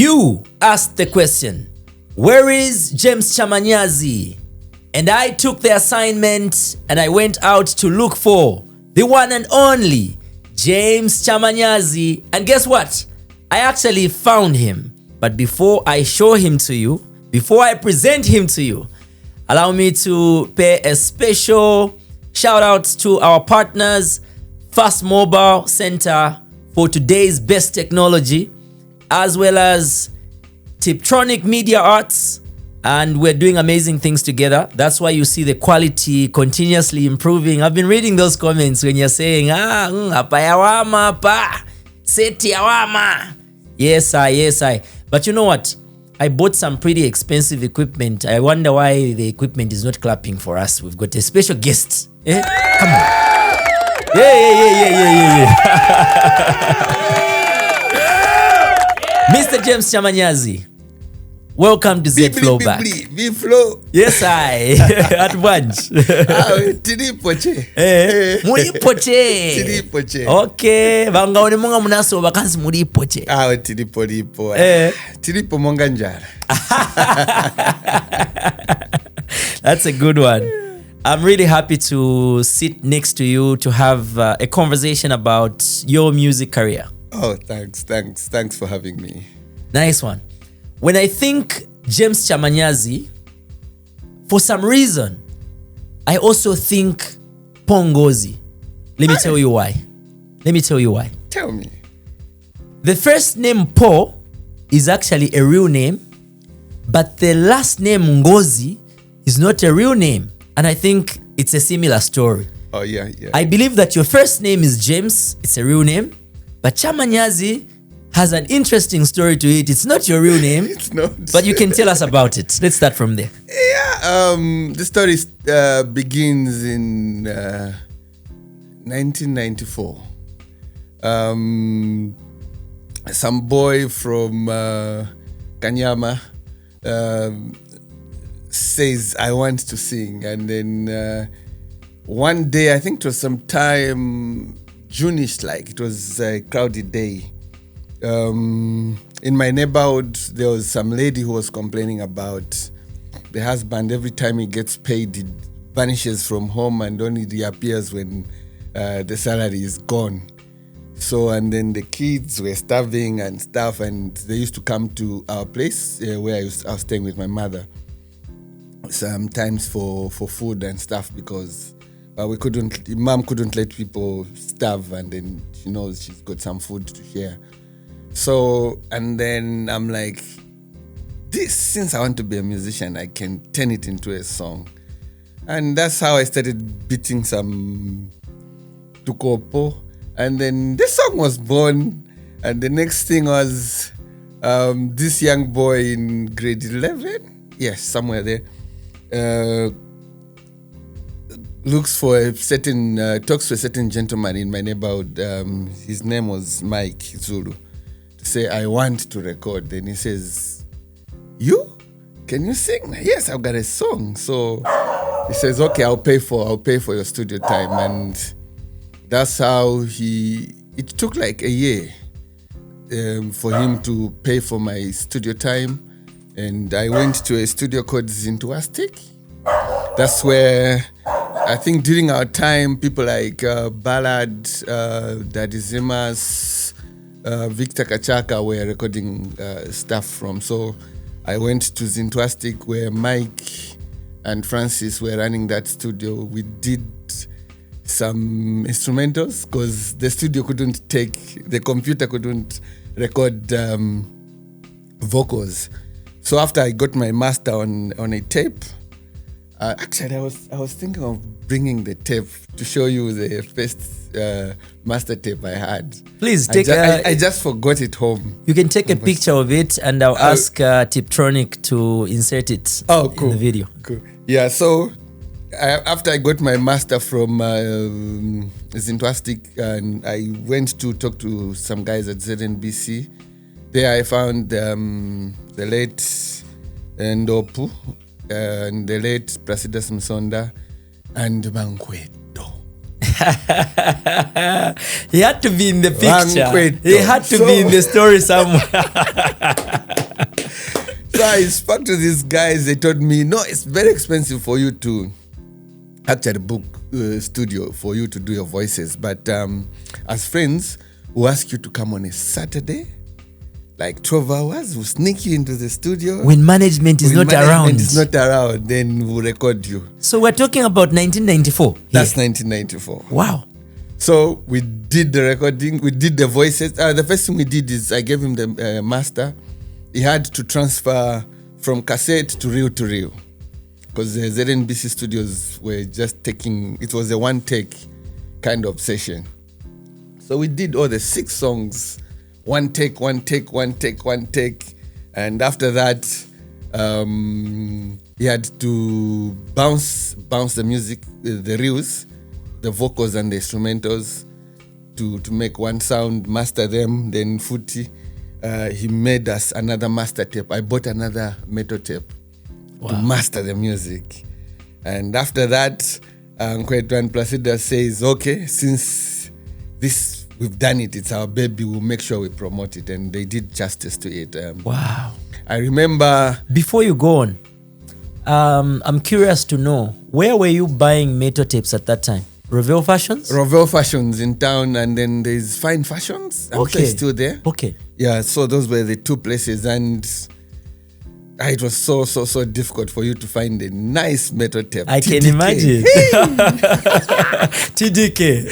You asked the question, where is James Chamanyazi? And I took the assignment and I went out to look for the one and only James Chamanyazi. And guess what? I actually found him. But before I show him to you, before I present him to you, allow me to pay a special shout out to our partners, Fast Mobile Center for today's best technology, as well as Tiptronic Media Arts, and we're doing amazing things together. That's why you see the quality continuously improving. I've been reading those comments when you're saying, apa yawama pa, seti yawama. Yes, I. But you know what? I bought some pretty expensive equipment. I wonder why the equipment is not clapping for us. We've got a special guest. Come on. Yeah. Mr. James Chamanyazi, welcome to Zed FLOWback. Flow. Yes, I. At once. Tiripoche. Okay. Vangaone munga munaso vakansi muripoche. Tiripo. Tiripo monga njara. That's a good one. I'm really happy to sit next to you to have a conversation about your music career. Oh, thanks for having me. Nice one. When I think James Chamanyazi, for some reason, I also think Pongozi. Let me tell you why. Tell me. The first name Po is actually a real name, but the last name Ngozi is not a real name. And I think it's a similar story. Oh, yeah. I believe that your first name is James. It's a real name. But Chamanyazi has an interesting story to it. It's not your real name. It's not. But you can tell us about it. Let's start from there. Yeah. The story begins in 1994. Some boy from Kanyama says, I want to sing. And then one day, I think it was sometime June-ish, like it was a cloudy day. In my neighborhood, there was some lady who was complaining about the husband. Every time he gets paid, he vanishes from home and only reappears when the salary is gone. So, and then the kids were starving and stuff, and they used to come to our place where I was staying with my mother sometimes for food and stuff, because mom couldn't let people starve, and then she knows she's got some food to share. So, and then I'm like, since I want to be a musician, I can turn it into a song. And that's how I started beating some tukopo. And then this song was born. And the next thing was this young boy in grade 11, yes, somewhere there, talks to a certain gentleman in my neighborhood. His name was Mike Zulu. To say, I want to record. Then he says, you? Can you sing? Yes, I've got a song. So he says, okay, I'll pay for your studio time. And that's how it took like a year for him to pay for my studio time. And I went to a studio called Zintwastic. That's where I think during our time, people like Ballad, Daddy Zimas, Victor Kachaka were recording stuff from. So I went to Zintwastic where Mike and Francis were running that studio. We did some instrumentals because the computer couldn't record vocals. So after I got my master on a tape, actually I was thinking of bringing the tape to show you the first master tape I had. Please I just forgot it home. You can take a picture of it, and I'll ask Tiptronic to insert it in the video. Cool. Yeah. So after I got my master from Zintwastic, and I went to talk to some guys at ZNBC. There I found the late Ndopu and the late Placidas Msonda and Banqueto. He had to be in the picture. He had to be in the story somewhere. So I spoke to these guys. They told me, no, it's very expensive for you to actually book a studio for you to do your voices. But as friends, we'll ask you to come on a Saturday, like 12 hours. We'll sneak you into the studio. When management is not around. When it's not around, then we'll record you. So we're talking about 1994. That's 1994. Wow. So we did the recording. We did the voices. The first thing we did is I gave him the master. He had to transfer from cassette to reel, because the ZNBC studios were just taking, it was a one take kind of session. So we did all the 6 songs, one take. And after that, he had to bounce the music, the reels, the vocals and the instrumentals to make one sound, master them, then Footy. He made us another master tape. I bought another metal tape to master the music. And after that, Nkweto and Placida says, okay, since this we've done it, it's our baby, we'll make sure we promote it. And they did justice to it. Wow. I remember... Before you go on, I'm curious to know, where were you buying metal tapes at that time? Revel Fashions? Revel Fashions in town, and then there's Fine Fashions. I'm sure it's still there. Okay. Yeah, so those were the 2 places, and it was so difficult for you to find a nice metal tape. I can imagine. TDK.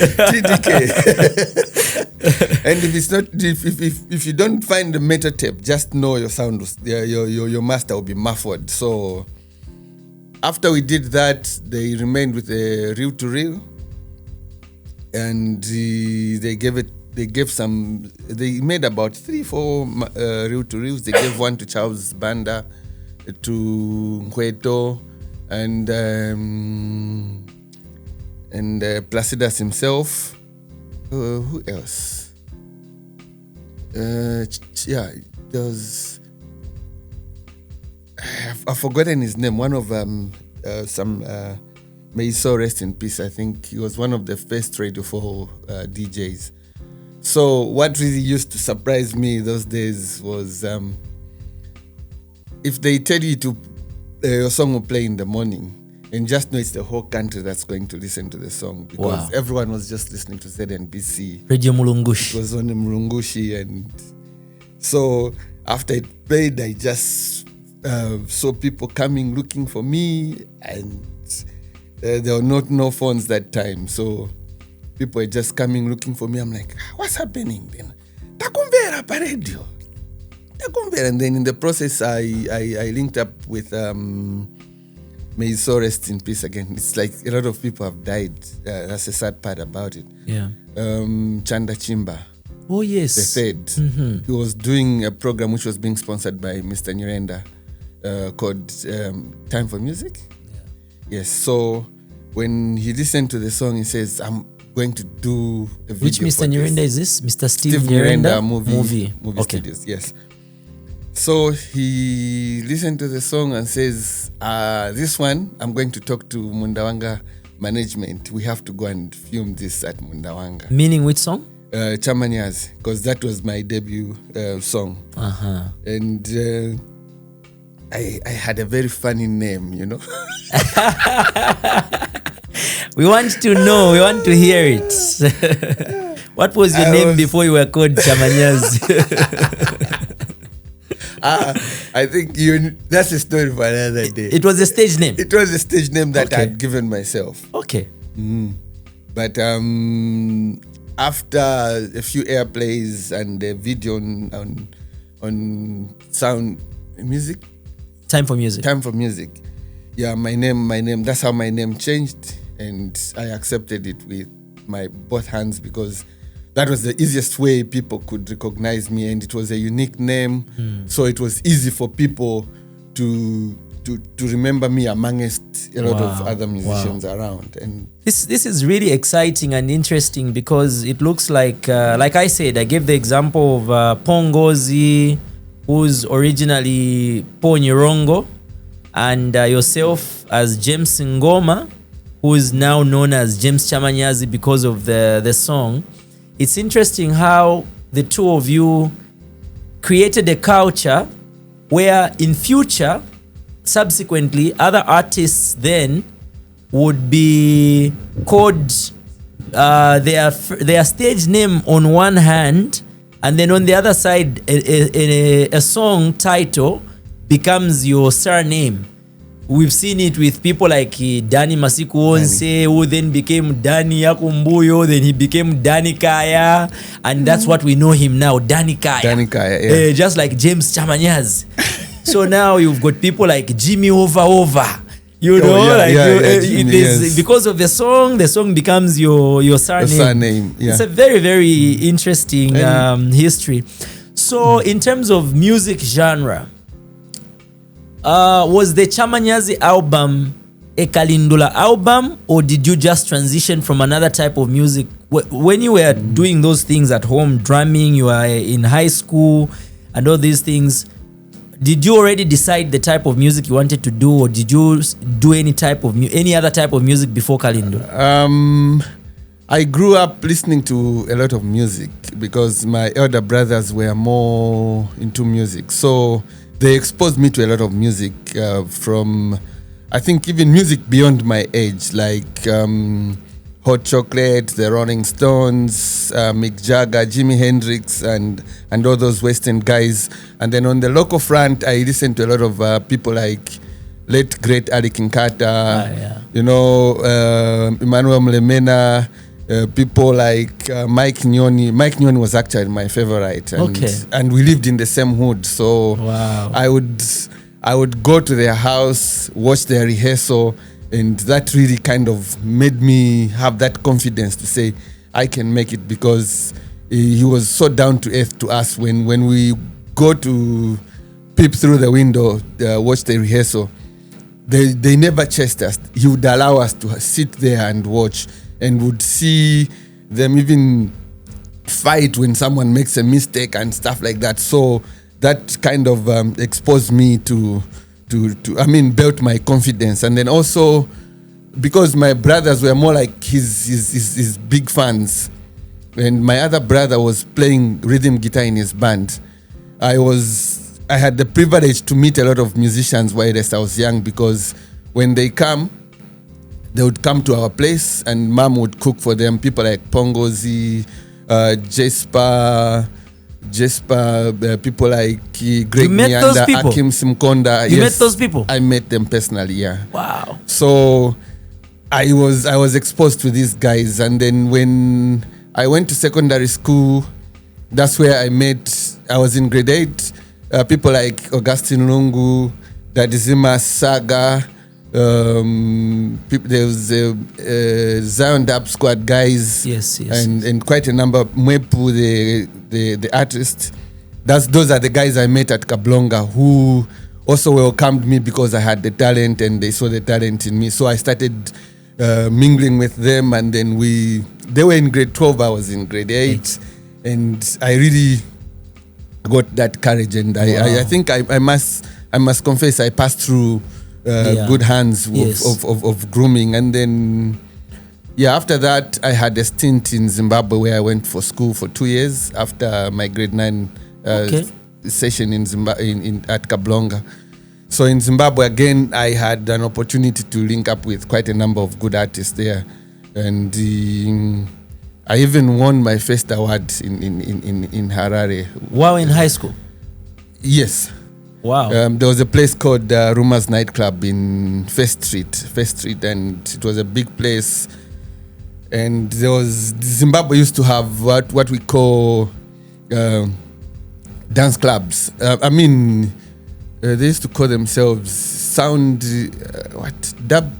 And if it's not, if you don't find the metal tape, just know your sound, your master will be muffled. So after we did that, they remained with a reel to reel, and they made about 3-4 reel to reels. They gave one to Charles Banda, to Nkweto, and Placidas himself. Who else? There was, I've forgotten his name. One of may his soul rest in peace. I think he was one of the first Radio 4 DJs. So what really used to surprise me those days was if they tell you to your song will play in the morning, and just know it's the whole country that's going to listen to the song, because everyone was just listening to ZNBC. Radio Mulungushi. It was on the Mulungushi, and so after it played, I just saw people coming looking for me, and there were no phones that time, so people were just coming looking for me. I'm like, what's happening then? Takumbera pa radio. And then in the process, I linked up with may his soul rest in peace again. It's like a lot of people have died. That's the sad part about it. Yeah. Chanda Chimba. Oh yes. The third. Mm-hmm. He was doing a program which was being sponsored by Mr. Narenda called Time for Music. Yes, so when he listened to the song, he says, I'm going to do a video. Which Mr. Narenda is this? Mr. Steve Narenda, movie okay. Studios, yes. So he listened to the song and says, this one, I'm going to talk to Mundawanga management. We have to go and film this at Mundawanga. Meaning which song? Chamanyazi, because that was my debut song. Uh-huh. And I had a very funny name, you know. We want to know. We want to hear it. What was your name before you were called Chamanyazi? I think that's a story for another day. It was a stage name? It was a stage name that I had given myself. Okay. But after a few airplays and a video on sound music, Time for Music. Yeah, my name. That's how my name changed, and I accepted it with my both hands, because that was the easiest way people could recognize me, and it was a unique name, so it was easy for people to remember me amongst a lot of other musicians around. And this is really exciting and interesting, because it looks like I said, I gave the example of Pongozi, who's originally Ponyirongo, and yourself as James Ngoma, who is now known as James Chamanyazi because of the song. It's interesting how the two of you created a culture where in future, subsequently, other artists then would be called their stage name on one hand, and then on the other side, a song title becomes your surname. We've seen it with people like Danny Masiku Onse, who then became Danny Yakumbuyo, then he became Danny Kaya, and that's what we know him now, Danny Kaya. Danny Kaya, yeah. Just like James Chamanyazi. So now you've got people like Jimmy Over. You know, yes. Because of the song becomes your surname. Yeah. It's a very, very interesting history. So in terms of music genre, was the Chamanyazi album a Kalindula album, or did you just transition from another type of music? When you were doing those things at home, drumming, you were in high school and all these things, did you already decide the type of music you wanted to do, or did you do any other type of music before Kalindula? I grew up listening to a lot of music because my elder brothers were more into music. So they exposed me to a lot of music from, I think, even music beyond my age, like Hot Chocolate, the Rolling Stones, Mick Jagger, Jimi Hendrix, and all those Western guys. And then on the local front, I listened to a lot of people like late great Ali Kinkata, Emmanuel Mlemena, people like Mike Nyoni. Mike Nyoni was actually my favorite, and we lived in the same hood. So wow. I would go to their house, watch their rehearsal, and that really kind of made me have that confidence to say I can make it, because he was so down to earth to us. When we go to peep through the window, watch the rehearsal, they never chased us. He would allow us to sit there and watch, and would see them even fight when someone makes a mistake and stuff like that. So that kind of exposed me to built my confidence. And then also, because my brothers were more like his big fans, and my other brother was playing rhythm guitar in his band, I had the privilege to meet a lot of musicians while I was young, because when they would come to our place and mom would cook for them. People like Pongozi, Jespa, people like Greg Nyanda, Akim Simkonda. You met those people? I met them personally, yeah. Wow. So I was exposed to these guys, and then when I went to secondary school, that's where I was in grade 8, people like Augustine Lungu, Dadizima Saga, there was Zion Dub Squad guys, yes. And quite a number. Mwepu, the artist. Those are the guys I met at Kablonga, who also welcomed me because I had the talent, and they saw the talent in me. So I started mingling with them, and then they were in grade 12, I was in grade 8, and I really got that courage. And I think I must confess, I passed through good hands of grooming. And then after that, I had a stint in Zimbabwe, where I went for school for 2 years after my grade 9 session in at Kablonga. So in Zimbabwe again, I had an opportunity to link up with quite a number of good artists there, and I even won my first award in Harare. Wow, in high school? Yes. Wow. There was a place called Rumors Nightclub in First Street, and it was a big place. And Zimbabwe used to have what we call dance clubs. They used to call themselves sound dub,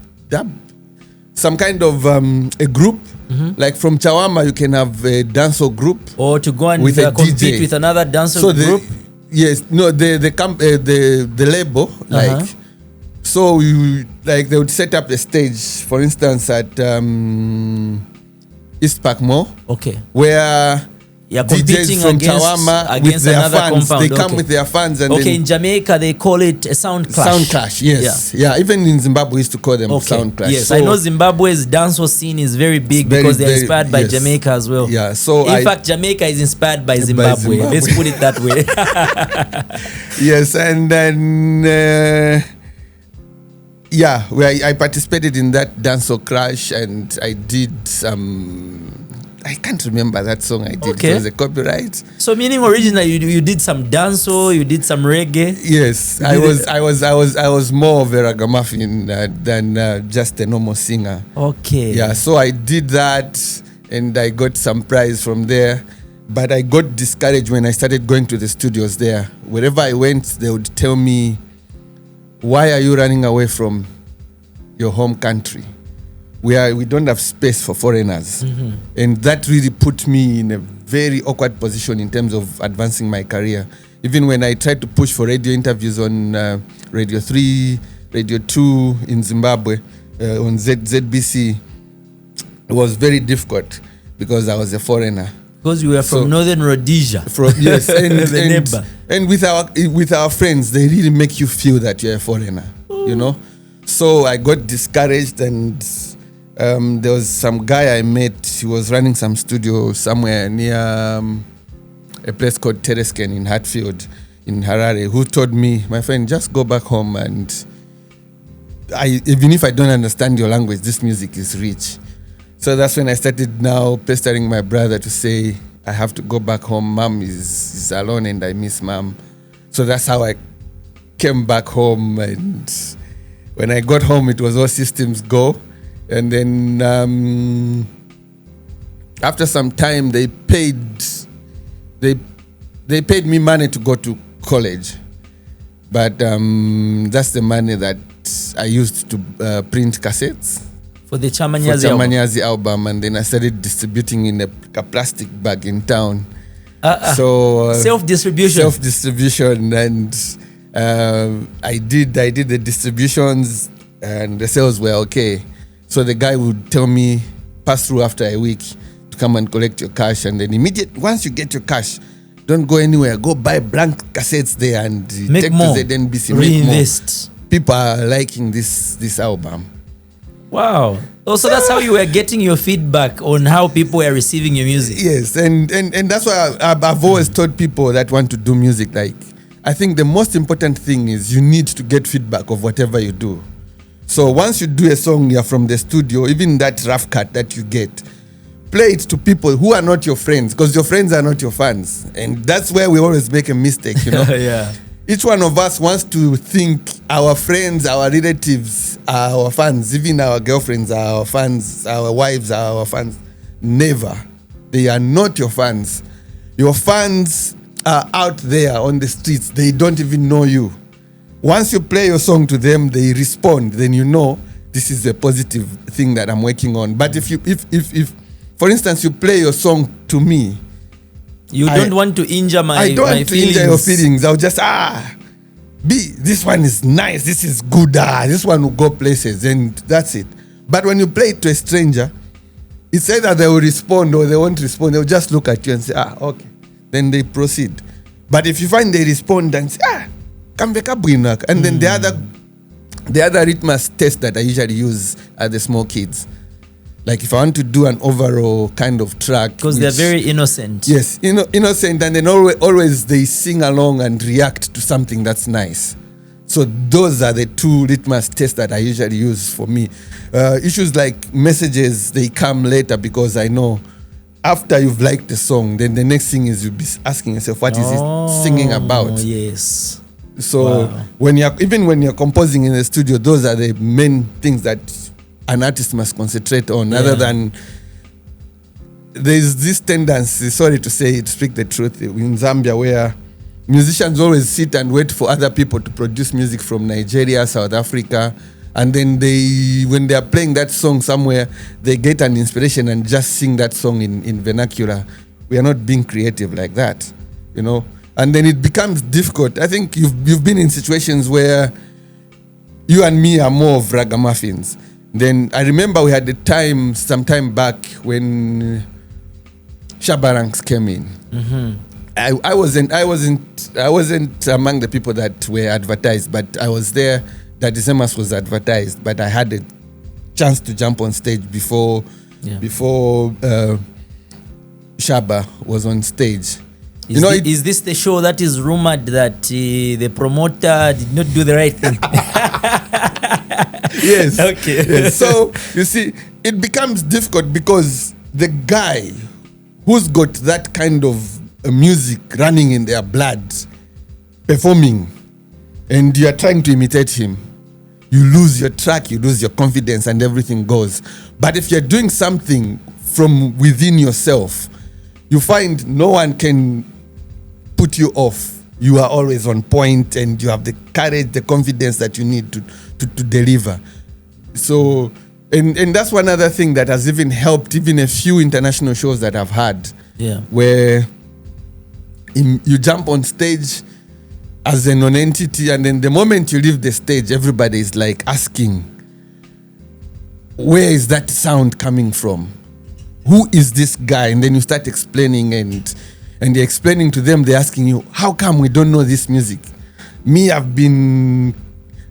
some kind of a group. Mm-hmm. Like from Chawama, you can have a dancehall group, or to go and with a compete DJ. With another dancehall group. Yes, no, the label, like, so they would set up the stage, for instance, at East Park Mall, okay, where You're DJs competing from against with their another fans. compound. They come with their fans, and in Jamaica they call it a sound clash. Sound clash, yes, yeah. Even in Zimbabwe, we used to call them sound clash. Yes, so, I know Zimbabwe's dancehall scene is very big because they're inspired by Jamaica as well. Yeah, so in fact, Jamaica is inspired by Zimbabwe. Let's put it that way. Yes, and then I participated in that dancehall clash, and I did I can't remember that song I did. It was a copyright. So meaning originally you did some dancehall, you did some reggae. Yes, I was more of a ragamuffin than just a normal singer. Okay. Yeah, so I did that, and I got some prize from there. But I got discouraged when I started going to the studios there. Wherever I went, they would tell me, "Why are you running away from your home country? We don't have space for foreigners." Mm-hmm. And that really put me in a very awkward position in terms of advancing my career. Even when I tried to push for radio interviews on Radio 3, Radio 2 in Zimbabwe, on ZBC, it was very difficult because I was a foreigner. Because you were from Northern Rhodesia. Yes, and with our friends, they really make you feel that you're a foreigner, you know. So I got discouraged, and there was some guy I met. He was running some studio somewhere near a place called Teresken in Hatfield, in Harare, who told me, "My friend, just go back home, and even if I don't understand your language, this music is rich." So that's when I started now pestering my brother to say, I have to go back home. Mom is alone, and I miss mom. So that's how I came back home, and when I got home, it was all systems go. And then after some time, they paid me money to go to college, but that's the money that I used to print cassettes for the Chamyazi album, and then I started distributing in a plastic bag in town. So self-distribution, and I did the distributions, and the sales were okay. So the guy would tell me, pass through after a week to come and collect your cash, and then once you get your cash, don't go anywhere. Go buy blank cassettes there and take more. to ZNBC. Reinvest. People are liking this album. Wow. So that's how you were getting your feedback on how people were receiving your music. Yes, and that's why I've always told people that want to do music, like, I think the most important thing is you need to get feedback of whatever you do. So once you do a song, you're from the studio, even that rough cut that you get, play it to people who are not your friends, because your friends are not your fans. And that's where we always make a mistake, you know? Yeah. Each one of us wants to think our friends, our relatives are our fans, even our girlfriends are our fans, our wives are our fans. Never. They are not your fans. Your fans are out there on the streets. They don't even know you. Once you play your song to them, they respond. Then you know this is a positive thing that I'm working on. But if for instance, you play your song to me, you don't want to injure my feelings. I don't want to injure your feelings. I'll just, this one is nice. This is good. This one will go places. And that's it. But when you play it to a stranger, it's either they will respond or they won't respond. They'll just look at you and say, okay. Then they proceed. But if you find they respond and say, come back up, and then the other litmus test that I usually use are the small kids. Like if I want to do an overall kind of track, because they're very innocent. Yes, innocent, and then always they sing along and react to something that's nice. So those are the two litmus tests that I usually use for me. Issues like messages, they come later, because I know after you've liked the song, then the next thing is you'll be asking yourself, what is it singing about? Yes. So when you're composing in the studio, those are the main things that an artist must concentrate on, other than there's this tendency, sorry to say, to speak the truth, in Zambia, where musicians always sit and wait for other people to produce music from Nigeria, South Africa, and then when they are playing that song somewhere, they get an inspiration and just sing that song in vernacular. We are not being creative like that, you know. And then it becomes difficult. I think you've been in situations where you and me are more of ragamuffins. Then I remember we had some time back when Shabba ranks came in. I wasn't among the people that were advertised, but I was there. That December's was advertised, but I had a chance to jump on stage before Shabba was on stage. Is this the show that is rumored that the promoter did not do the right thing? Yes. Okay. Yes. So you see, it becomes difficult because the guy who's got that kind of music running in their blood, performing, and you are trying to imitate him, you lose your track, you lose your confidence, and everything goes. But if you're doing something from within yourself, you find no one can put you off. You are always on point, and you have the courage, the confidence that you need to deliver. So, and that's one other thing that has even helped even a few international shows that I've had, where you jump on stage as a non-entity, and then the moment you leave the stage, everybody is like asking, where is that sound coming from? Who is this guy? And then you start explaining, and you're explaining to them, they're asking you, how come we don't know this music? Me, I've been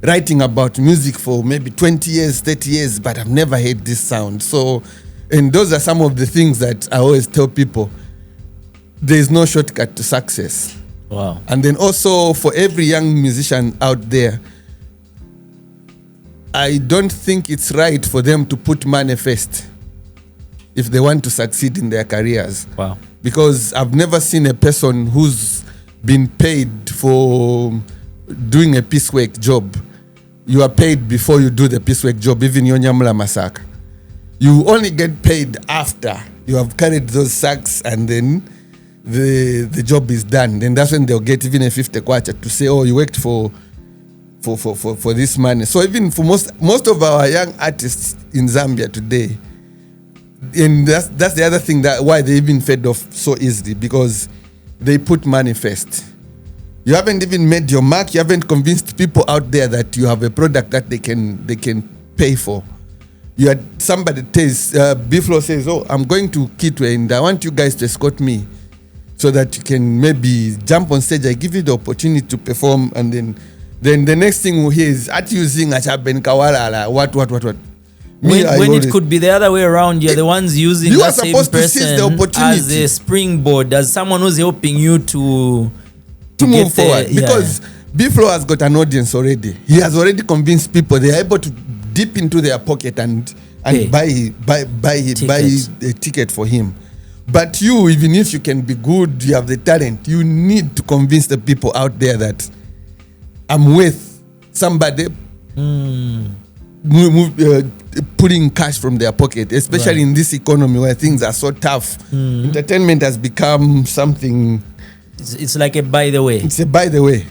writing about music for maybe 20 years, 30 years, but I've never heard this sound. So, and those are some of the things that I always tell people. There's no shortcut to success. Wow. And then also for every young musician out there, I don't think it's right for them to put money first if they want to succeed in their careers. Wow. Because I've never seen a person who's been paid for doing a piecework job. You are paid before you do the piecework job, even Yonyamula Masaka. You only get paid after you have carried those sacks, and then the job is done. Then that's when they'll get even a 50 kwacha to say, oh, you worked for this money. So even for most of our young artists in Zambia today, and that's the other thing that why they even fed off so easily, because they put money first. You haven't even made your mark. You haven't convinced people out there that you have a product that they can pay for. You had somebody tells Biflo says, oh, I'm going to Kitwe and I want you guys to escort me so that you can maybe jump on stage. I give you the opportunity to perform, and then the next thing we'll hear is at using Achaben Kawala, what. When it could be the other way around, you're the ones using that same person as a springboard, as someone who's helping you to move forward. Because Biflo has got an audience already. He has already convinced people. They are able to dip into their pocket and buy a ticket for him. But you, even if you can be good, you have the talent, you need to convince the people out there that I'm with somebody putting cash from their pocket, especially in this economy where things are so tough. Entertainment has become something. It's like a by the way. It's a by the way.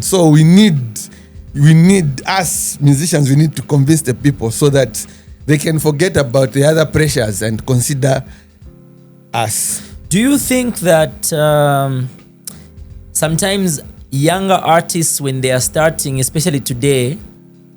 So we need us musicians, we need to convince the people so that they can forget about the other pressures and consider us. Do you think that sometimes younger artists, when they are starting, especially today,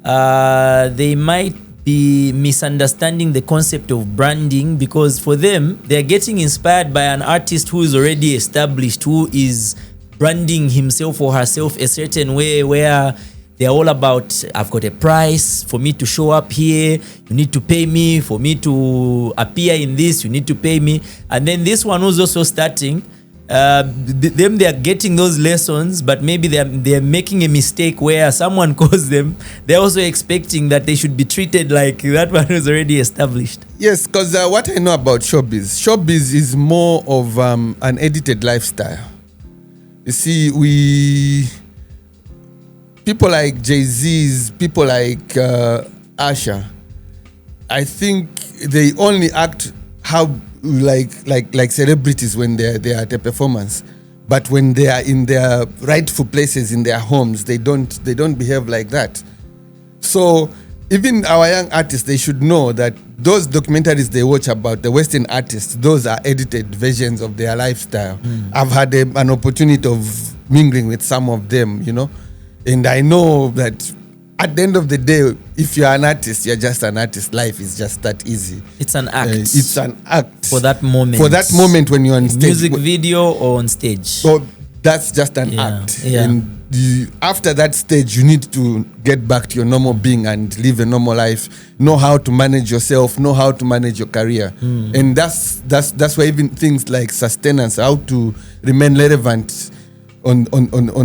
they might be misunderstanding the concept of branding, because for them, they're getting inspired by an artist who is already established, who is branding himself or herself a certain way, where they're all about, I've got a price for me to show up here, you need to pay me, for me to appear in this, you need to pay me. And then this one who's also starting, them, they are getting those lessons, but maybe they're making a mistake where someone calls them, they're also expecting that they should be treated like that one who's already established. Yes, because what I know about showbiz is more of an edited lifestyle. You see, people like Jay-Z's, people like Asha, I think they only act how like celebrities when they are at a performance, but when they are in their rightful places in their homes, they don't behave like that. So even our young artists, they should know that those documentaries they watch about the Western artists, those are edited versions of their lifestyle. I've had an opportunity of mingling with some of them, and I know that at the end of the day, if you're an artist, you're just an artist. Life is just that easy. It's an act. It's an act. For that moment. For that moment when you're on stage. Music video or on stage. So that's just an act. Yeah. And after that stage, you need to get back to your normal being and live a normal life. Know how to manage yourself. Know how to manage your career. And that's where even things like sustenance, how to remain relevant on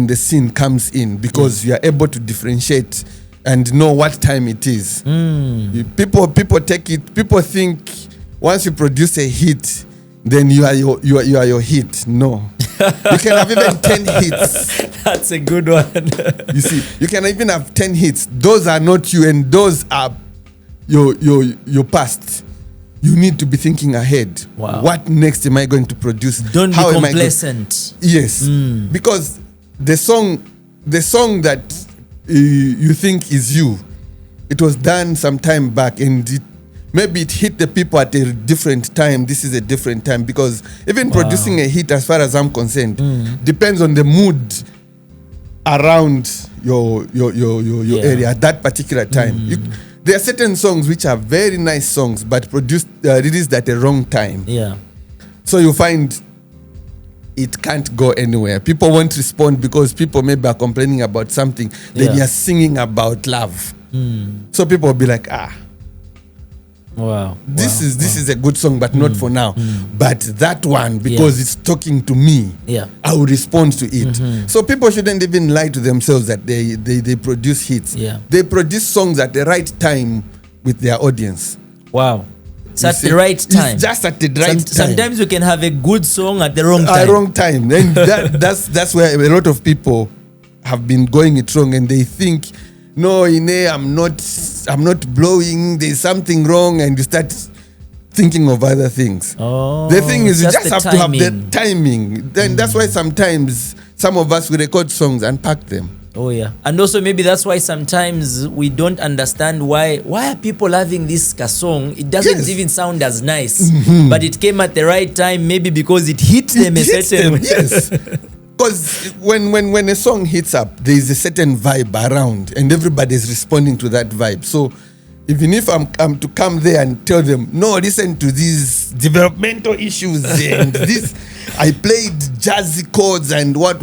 the scene comes in, because you are able to differentiate and know what time it is. People take it. People think once you produce a hit, then you are your hit. No, you can have even 10 hits. That's a good one. You see, you can even have 10 hits. Those are not you, and those are your past. You need to be thinking ahead. Wow. What next am I going to produce? Don't be complacent. Yes, because the song that you think is you, it was done some time back, and maybe it hit the people at a different time. This is a different time, because even producing a hit, as far as I'm concerned, depends on the mood around your area at that particular time. There are certain songs which are very nice songs, but released at the wrong time. Yeah. So you find it can't go anywhere. People won't respond because people maybe are complaining about something. Then you're singing about love. So people will be like, wow. This is a good song, but not for now. But that one, because it's talking to me, I will respond to it. So people shouldn't even lie to themselves that they produce hits. They produce songs at the right time with their audience. Wow. It's at the right time. It's just at the right time. Sometimes you can have a good song at the wrong time. At the wrong time. And that's where a lot of people have been going it wrong, and they think, no, I'm not blowing, there's something wrong, and you start thinking of other things. The thing is, you just have to have the timing. Then that's why sometimes some of us, we record songs and pack them. Oh yeah. And also maybe that's why sometimes we don't understand why are people having this song. It doesn't even sound as nice, but it came at the right time, maybe because it hit them a certain way. Yes. Because when a song hits up, there is a certain vibe around, and everybody's responding to that vibe. So even if I'm to come there and tell them, no, listen to these developmental issues and this, I played jazzy chords and what,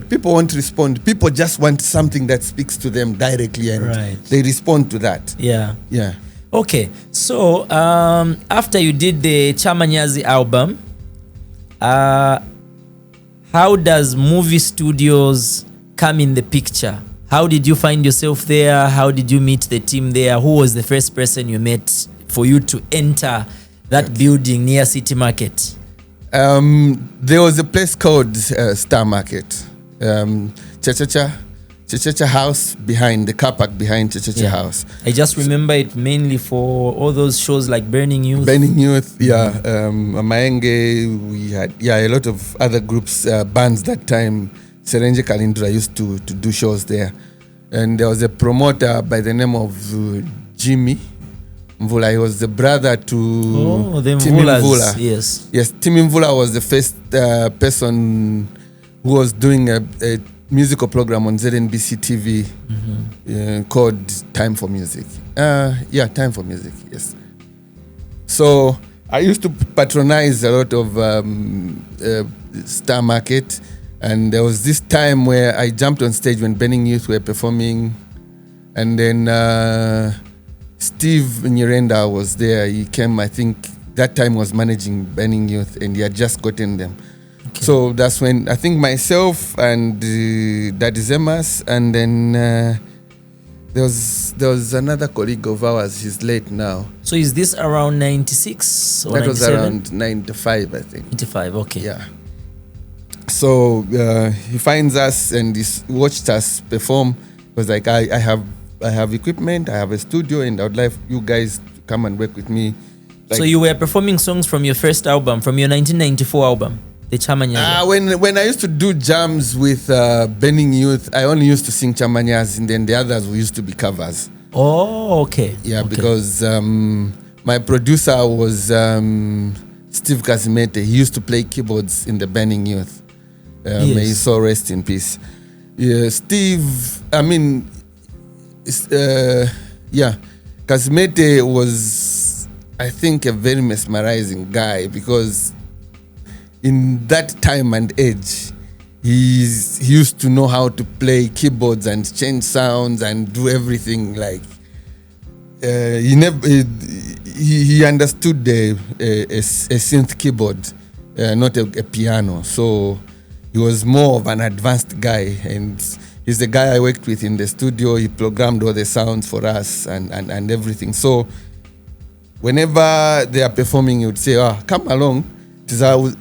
people won't respond. People just want something that speaks to them directly, and they respond to that. Yeah. Yeah. Okay. So after you did the Chamanyazi album, how does movie studios come in the picture? How did you find yourself there? How did you meet the team there? Who was the first person you met for you to enter that building near City Market? There was a place called Star Market. Chachacha House behind, the car park behind Chachacha House. I just remember it mainly for all those shows like Burning Youth. Burning Youth, Maenge, we had a lot of other groups, bands that time. Serenje Kalindra used to do shows there. And there was a promoter by the name of Jimmy Mvula. He was the brother to Timmy Mvula. Yes, Timmy Mvula was the first person who was doing a musical program on ZNBC TV called Time for Music. Time for Music, yes. So I used to patronize a lot of Star Market. And there was this time where I jumped on stage when Burning Youth were performing. And then Steve Narenda was there. He came, I think, that time was managing Burning Youth, and he had just gotten them. Okay. So that's when I think myself and Daddy Zemas, and then there was another colleague of ours. He's late now. So is this around 96 or that 97? Was around 95, I think. 95, okay. Yeah. So he finds us and he watched us perform. He was like, I have equipment, I have a studio, and I would like you guys to come and work with me. Like, so you were performing songs from your first album, from your 1994 album, the Chamanyazi? When I used to do jams with Burning Youth, I only used to sing Chamyazi, and then the others used to be covers. Oh, okay. Yeah, okay. Because my producer was Steve Kazimete. He used to play keyboards in the Burning Youth. May his soul rest in peace. Yeah, Steve, I mean, Kasmete was, I think, a very mesmerizing guy because in that time and age, he used to know how to play keyboards and change sounds and do everything. Like he understood a synth keyboard, not a piano. So he was more of an advanced guy, and he's the guy I worked with in the studio. He programmed all the sounds for us and everything. So whenever they are performing, he would say, come along.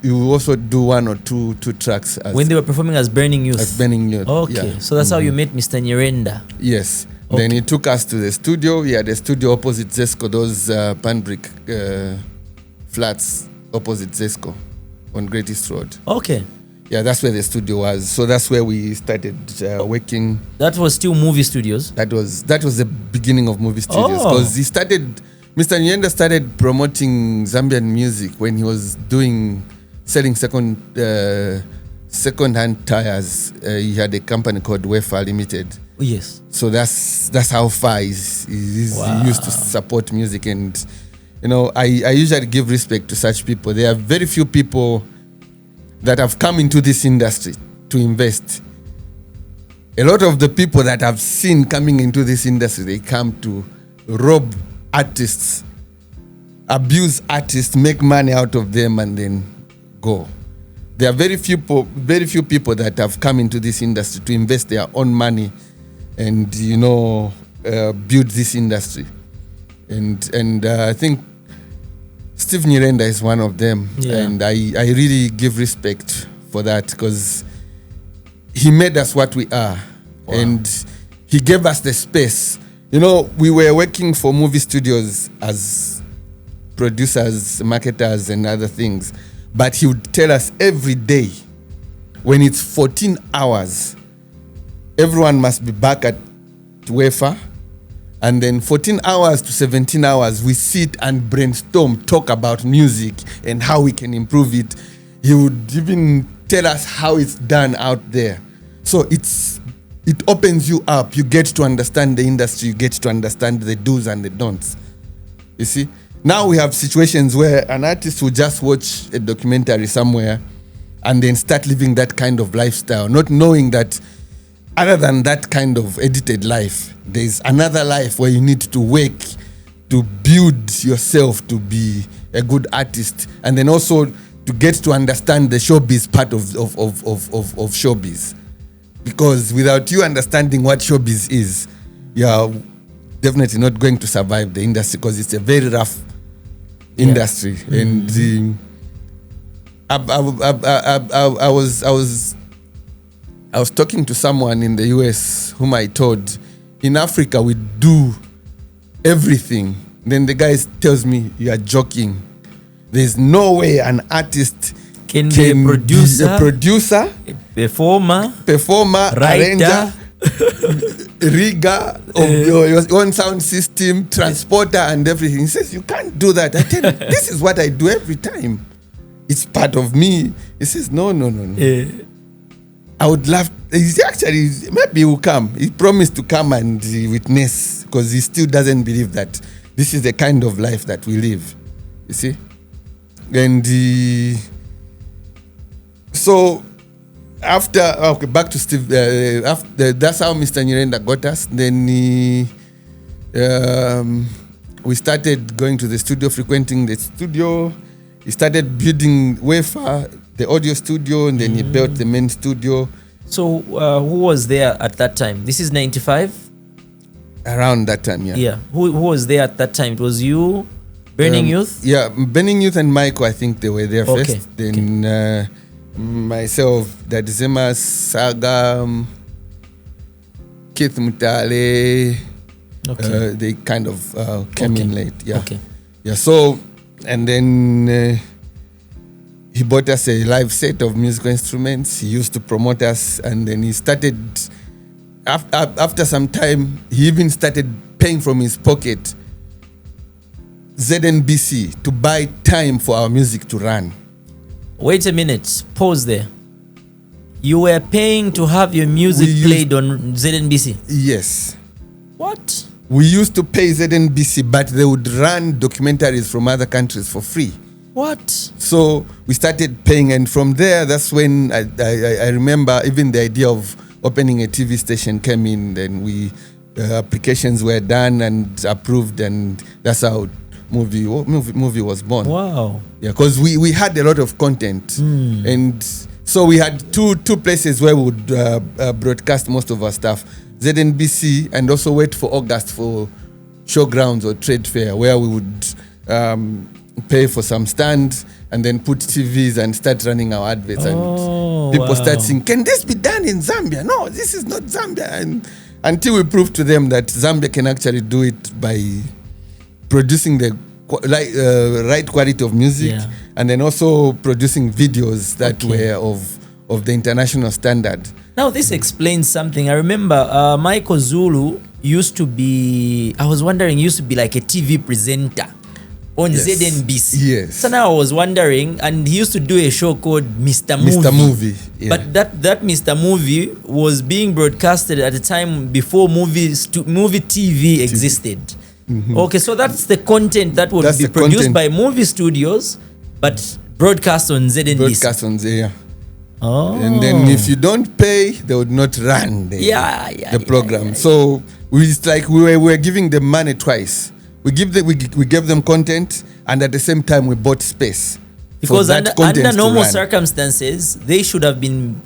You also do one or two tracks. When they were performing as Burning Youth? As Burning Youth, okay. Yeah. So that's how you met Mr. Narenda? Yes. Okay. Then he took us to the studio. He had a studio opposite Zesco, those pan brick flats opposite Zesco on Great East Road. Okay. Yeah, that's where the studio was. So that's where we started working. That was still movie studios? That was the beginning of movie studios, because Mr. Narenda started promoting Zambian music when he was selling second-hand tires. He had a company called Wefa Limited. Oh, yes. So that's how far he used to support music. And I usually give respect to such people. There are very few people that have come into this industry to invest. A lot of the people that I've seen coming into this industry, they come to rob artists, abuse artists, make money out of them, and then go. There are very few people that have come into this industry to invest their own money and build this industry. And I think Steve Narenda is one of them, and I really give respect for that, because he made us what we are. Wow. And he gave us the space. We were working for movie studios as producers, marketers, and other things. But he would tell us every day, when it's 14 hours, everyone must be back at UEFA. And then 14 hours to 17 hours, we sit and brainstorm, talk about music and how we can improve it. He would even tell us how it's done out there. So it opens you up. You get to understand the industry. You get to understand the do's and the don'ts. You see? Now we have situations where an artist will just watch a documentary somewhere and then start living that kind of lifestyle, not knowing that other than that kind of edited life, there's another life where you need to work to build yourself to be a good artist, and then also to get to understand the showbiz part of showbiz. Because without you understanding what showbiz is, you're definitely not going to survive the industry, because it's a very rough industry. And I was talking to someone in the US whom I told, in Africa we do everything. Then the guy tells me, you are joking. There's no way an artist can be a producer, a performer, arranger, rigger of your own sound system, transporter, and everything. He says, you can't do that. I tell him, this is what I do every time. It's part of me. He says, no. I would love. Maybe he will come. He promised to come and witness, because he still doesn't believe that this is the kind of life that we live. You see? And so back to Steve. That's how Mr. Narenda got us. Then we started going to the studio, frequenting the studio. He started building Wefa, the audio studio, and then he built the main studio. So who was there at that time? This is 95? Around that time, yeah. Yeah. Who was there at that time? It was you, Burning Youth? Yeah, Burning Youth and Michael, I think they were there first. Then myself, Dadzema, Saga, Keith Mutale, they kind of came in late. Yeah. Okay. Yeah, so, and then he bought us a live set of musical instruments. He used to promote us, and then he started, after some time, he even started paying from his pocket ZNBC to buy time for our music to run. Wait a minute, pause there. You were paying to have your music played on ZNBC? Yes. What? We used to pay ZNBC, but they would run documentaries from other countries for free. What? So we started paying, and from there, that's when I remember even the idea of opening a TV station came in. Then applications were done and approved, and that's how MUVI was born. Wow. Yeah, because we had a lot of content, and so we had two places where we would broadcast most of our stuff. ZNBC, and also wait for August for showgrounds or trade fair, where we would pay for some stands and then put TVs and start running our adverts. And people start saying, "Can this be done in Zambia?" No, this is not Zambia. And until we prove to them that Zambia can actually do it by producing the right quality of music, and then also producing videos that were of the international standard. Now this explains something. I remember Michael Zulu used to be like a TV presenter on ZNBC. Yes. So now I was wondering, and he used to do a show called Mr. MUVI. Yeah. But that Mr. MUVI was being broadcasted at a time before movie TV existed. Mm-hmm. Okay, so that's the content that would be produced by movie studios, but broadcast on ZNBC. Broadcast on ZNBC. Oh. And then if you don't pay, they would not run the program. So it's like we were giving them money twice. We gave them content, and at the same time we bought space. Because under normal circumstances, they should have been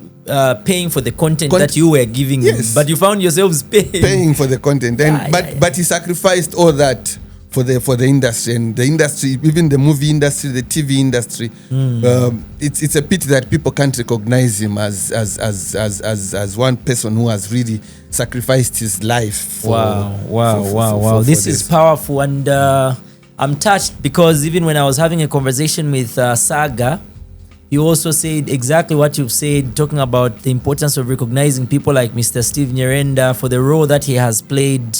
paying for the content that you were giving them, but you found yourselves paying for the content. And but he sacrificed all that for the industry, and the industry, even the movie industry, the TV industry. It's a pity that people can't recognize him as one person who has really sacrificed his life. Wow! This is powerful, and I'm touched because even when I was having a conversation with Saga, he also said exactly what you've said, talking about the importance of recognizing people like Mr. Steve Narenda for the role that he has played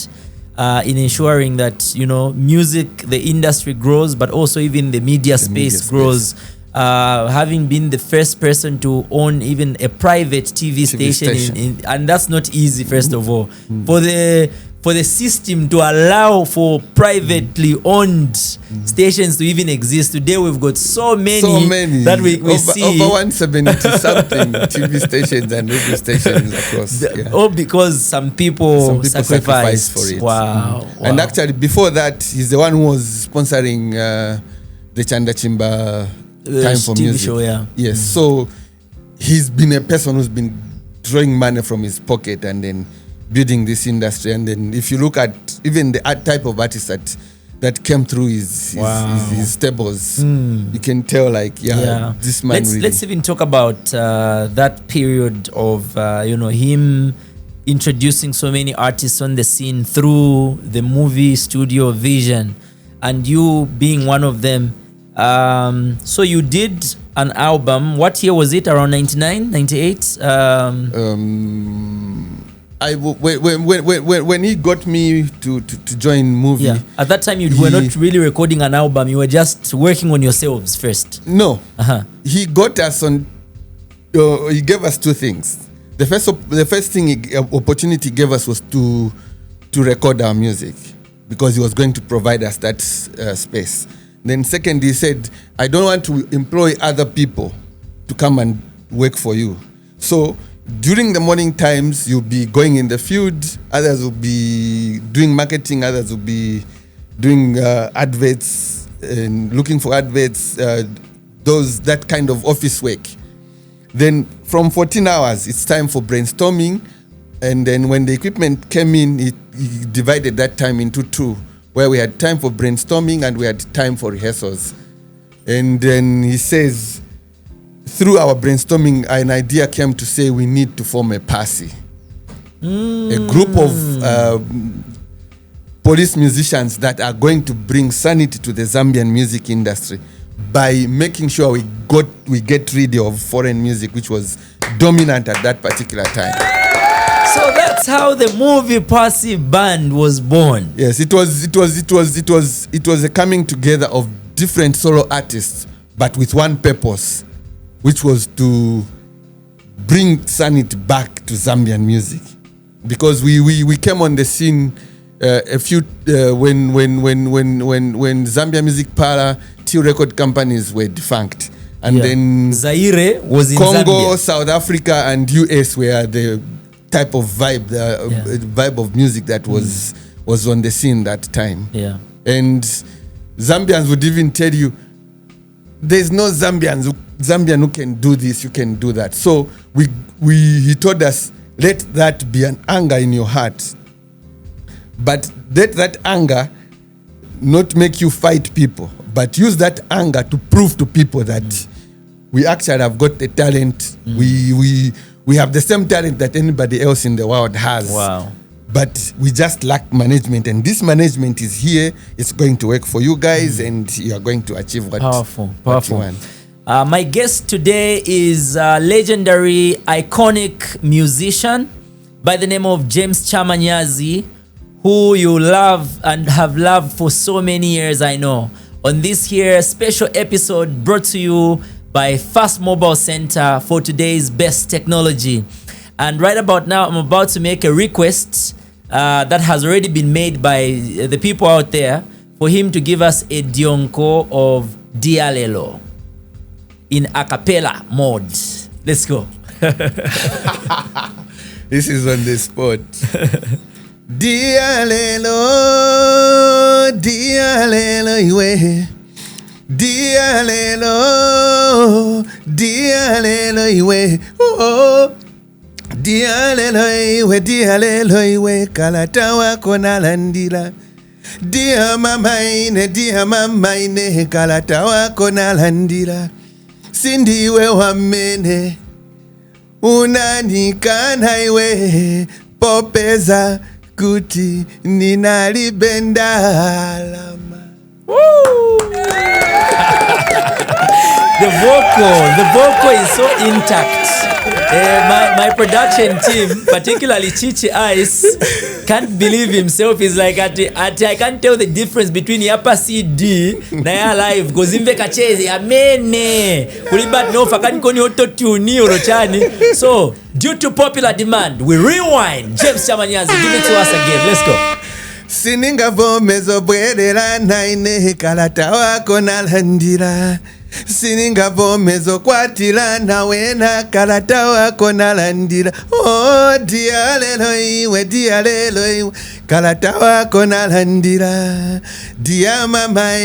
in ensuring that, music, the industry grows, but also even the media space grows. Having been the first person to own even a private TV station. And that's not easy, first of all. For the system to allow for privately owned stations to even exist. Today we've got so many that we see. Over 170 something TV stations and radio stations across. All because some people sacrificed for it. Wow. And actually before that, he's the one who was sponsoring the Chanda Chimba Time for TV Music show, Yes. So he's been a person who's been drawing money from his pocket and then building this industry. And then if you look at even the type of artists that came through his stables, you can tell this man let's even talk about that period of him introducing so many artists on the scene through the movie studio vision, and you being one of them. So you did an album. What year was it? Around 99, 98? When he got me to join MUVI. At that time, you were not really recording an album. You were just working on yourselves first. No. He got us on. He gave us two things. The first thing opportunity he gave us was to record our music, because he was going to provide us that space. Then second, he said, I don't want to employ other people to come and work for you. So during the morning times, you'll be going in the field, others will be doing marketing, others will be doing adverts and looking for adverts, that kind of office work. Then from 14 hours, it's time for brainstorming. And then when the equipment came in, he divided that time into two, where we had time for brainstorming and we had time for rehearsals. And then he says, through our brainstorming, an idea came to say we need to form a posse. A group of police musicians that are going to bring sanity to the Zambian music industry by making sure we get rid of foreign music, which was dominant at that particular time. So that's how the MUVI Posse band was born. Yes, it was a coming together of different solo artists, but with one purpose, which was to bring sanity back to Zambian music. Because we came on the scene a few when Zambia Music Para 2 record companies were defunct, and then Zaire was in Congo, Zambia. South Africa, and US were the type of vibe, vibe of music that was on the scene that time. Yeah. And Zambians would even tell you, there's no Zambian who can do this, you can do that. So he told us, let that be an anger in your heart. But let that anger not make you fight people, but use that anger to prove to people that we actually have got the talent. We have the same talent that anybody else in the world has. Wow. But we just lack management, and this management is here. It's going to work for you guys, and you are going to achieve what you want. My guest today is a legendary, iconic musician by the name of James Chamanyazi, who you love and have loved for so many years, I know. On this here special episode brought to you by Fast Mobile Center for today's best technology. And right about now, I'm about to make a request that has already been made by the people out there for him to give us a dionko of Dearo in a cappella mode. Let's go. This is on the spot. Dearo, Dearo, iwe. Dearo, Dearo, iwe. Oh. Dearo iwe, kalata wako nalandila. Dia mama ine, kalata wako nalandila. Sindiwe wamene, unanikana iwe, popeza kuti ninalibenda alama. The vocal is so intact. My production team, particularly Chichi Ice, can't believe himself. He's like, I can't tell the difference between Yapa CD na ya live. Gozimve kachezi, amene. Kulibat no fakani koni auto-tune orochani. So, due to popular demand, we rewind. James Chamanyazi, give it to us again. Let's go. Sininga vomezo bwedela naine, kalata wako nalandira. Sininga vomezo kwatila na wena, kalata wako nalandira. Oh, Dearo iwe, Dearo iwe, kalata wako nalandira. Dia mama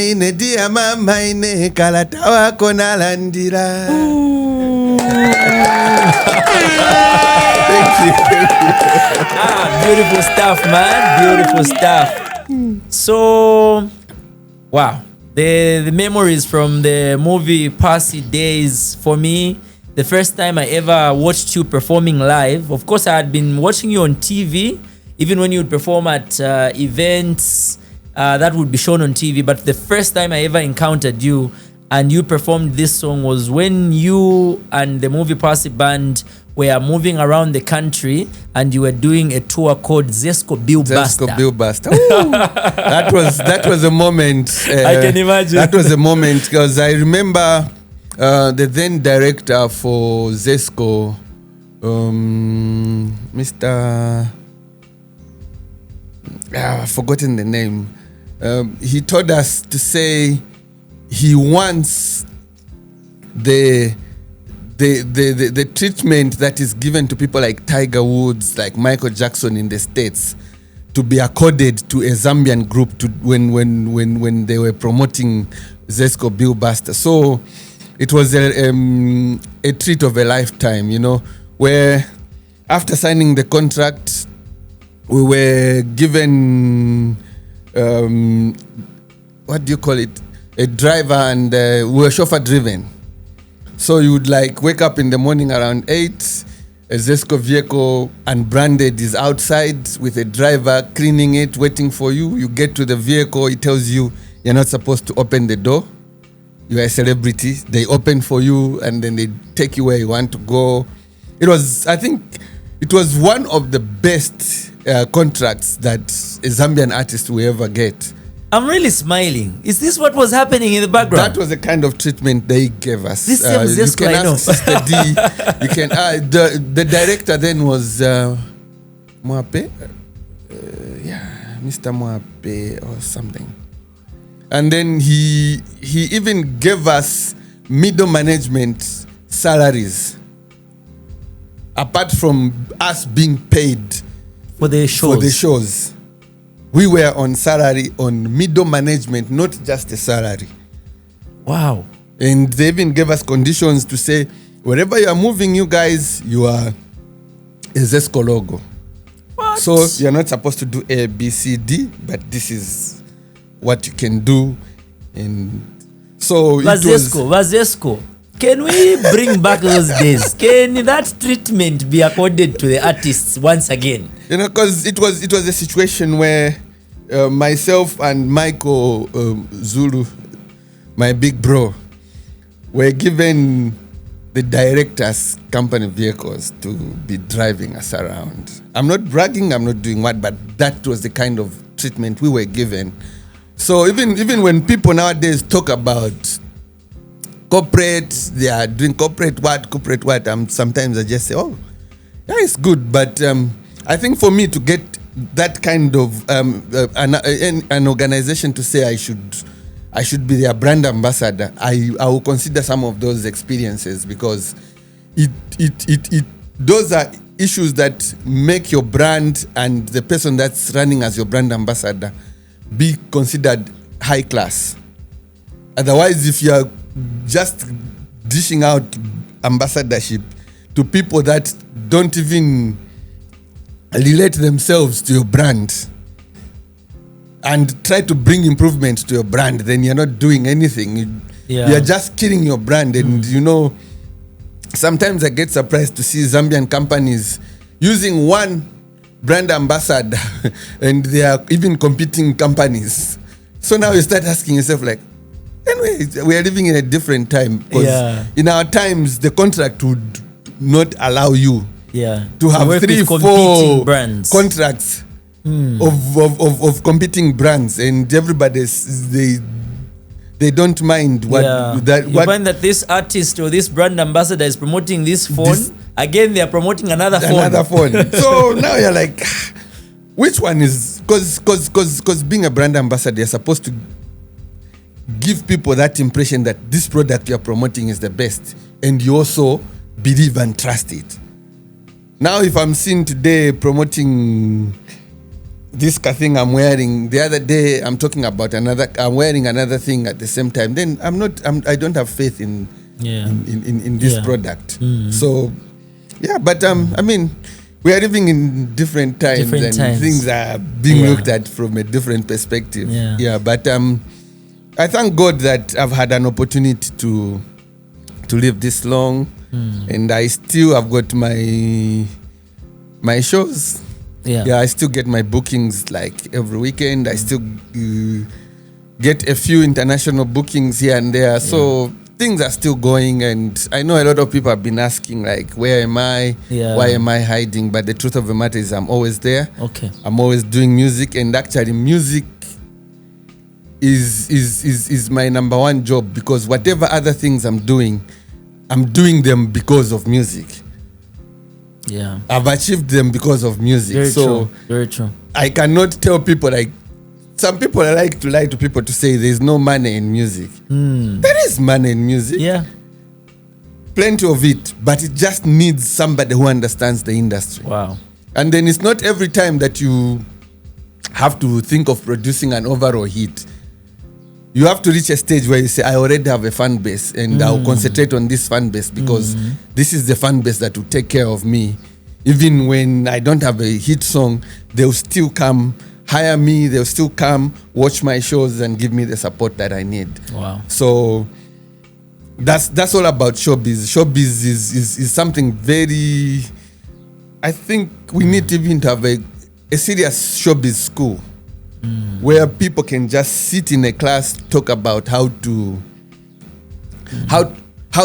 ine, kalata wako nalandira. Thank you. Beautiful stuff, man. Beautiful stuff. So, wow. The memories from the movie Passy days for me, the first time I ever watched you performing live. Of course, I had been watching you on TV, even when you would perform at events that would be shown on TV. But the first time I ever encountered you and you performed this song was when you and the movie Passy band were moving around the country and you were doing a tour called Zesco Bill Buster. Zesco Bill Buster. That was a moment. I can imagine. That was a moment because I remember the then director for Zesco, Mr. I've forgotten the name. He told us to say he wants the treatment that is given to people like Tiger Woods, like Michael Jackson in the States, to be accorded to a Zambian group when they were promoting Zesco Bill Buster. So it was a treat of a lifetime, you know, where after signing the contract, we were given, what do you call it? A driver, and we were chauffeur driven. So you would like wake up in the morning around 8, a Zesco vehicle unbranded is outside with a driver cleaning it, waiting for you. You get to the vehicle, it tells you you're not supposed to open the door. You are a celebrity. They open for you and then they take you where you want to go. I think it was one of the best contracts that a Zambian artist will ever get. I'm really smiling. Is this what was happening in the background? That was the kind of treatment they gave us. This same Zesco, you can I know. ask Sister D. You can. The director then was Mwape. Mr. Moape or something. And then he even gave us middle management salaries. Apart from us being paid for the shows. We were on salary, on middle management, not just a salary. Wow. And they even gave us conditions to say, wherever you are moving, you guys, you are a Zesco logo. What? So you're not supposed to do A, B, C, D, but this is what you can do. And so Zesco. Can we bring back those days? Can that treatment be accorded to the artists once again? You know, because it was a situation where myself and Michael Zulu, my big bro, were given the director's company vehicles to be driving us around. I'm not bragging, I'm not doing what, but that was the kind of treatment we were given. So even when people nowadays talk about corporate, they are doing corporate what, sometimes I just say, oh, yeah, it's good. But I think for me to get that kind of an organization to say I should be their brand ambassador, I will consider some of those experiences, because those are issues that make your brand and the person that's running as your brand ambassador be considered high class. Otherwise, if you are just dishing out ambassadorship to people that don't even relate themselves to your brand and try to bring improvement to your brand, then you're not doing anything. You're just killing your brand. And you know, sometimes I get surprised to see Zambian companies using one brand ambassador and they are even competing companies. So now you start asking yourself, like, anyway, we are living in a different time, because in our times the contract would not allow you to have 3-4 brands contracts of competing brands, and everybody they don't mind what you find that this artist or this brand ambassador is promoting this phone, again they are promoting another phone. So now you're like, which one is, because being a brand ambassador, you're supposed to give people that impression that this product you're promoting is the best, and you also believe and trust it. Now if I'm seen today promoting this thing I'm wearing, the other day I'm talking about I'm wearing another thing at the same time, then I don't have faith in this product. So but I mean, we are living in different times, things are being looked at from a different perspective. But I thank God that I've had an opportunity to live this long, and I still have got my shows. I still get my bookings like every weekend. I still get a few international bookings here and there. So things are still going, and I know a lot of people have been asking, like, where am I? Why am I hiding? But the truth of the matter is I'm always there. I'm always doing music, and actually music is my number one job, because whatever other things I'm doing them because of music. I've achieved them because of music. Very true. I cannot tell people, like, some people like to lie to people to say there's no money in music. There is money in music. Plenty of it, but it just needs somebody who understands the industry. And then it's not every time that you have to think of producing an overall hit. You have to reach a stage where you say, I already have a fan base, and I'll concentrate on this fan base, because this is the fan base that will take care of me. Even when I don't have a hit song, they'll still come hire me, they'll still come watch my shows and give me the support that I need. So that's all about showbiz. Showbiz is something very, I think we need even to have a serious showbiz school. Where people can just sit in a class, talk about how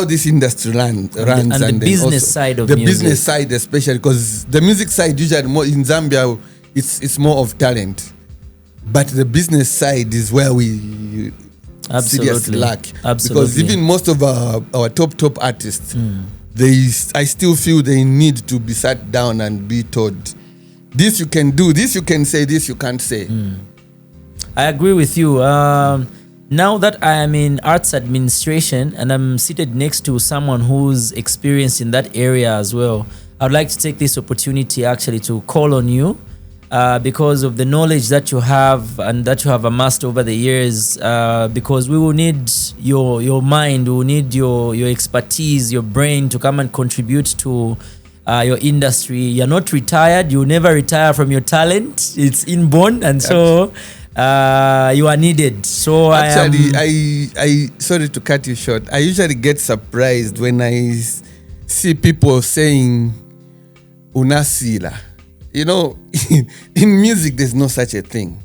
this industry runs, and the business side of the music. Business side, especially because the music side usually more in Zambia, it's more of talent, but the business side is where we seriously lack. Because even most of our top artists, I still feel they need to be sat down and be told, this you can do, this you can say, this you can't say. I agree with you. Now that I am in arts administration and I'm seated next to someone who's experienced in that area as well, I'd like to take this opportunity actually to call on you because of the knowledge that you have and that you have amassed over the years, because we will need your mind, we will need your expertise, your brain to come and contribute to your industry. You're not retired. You never retire from your talent. It's inborn, and so you are needed. So actually, I sorry to cut you short. I usually get surprised when I see people saying unasila. You know, in music, there's no such a thing.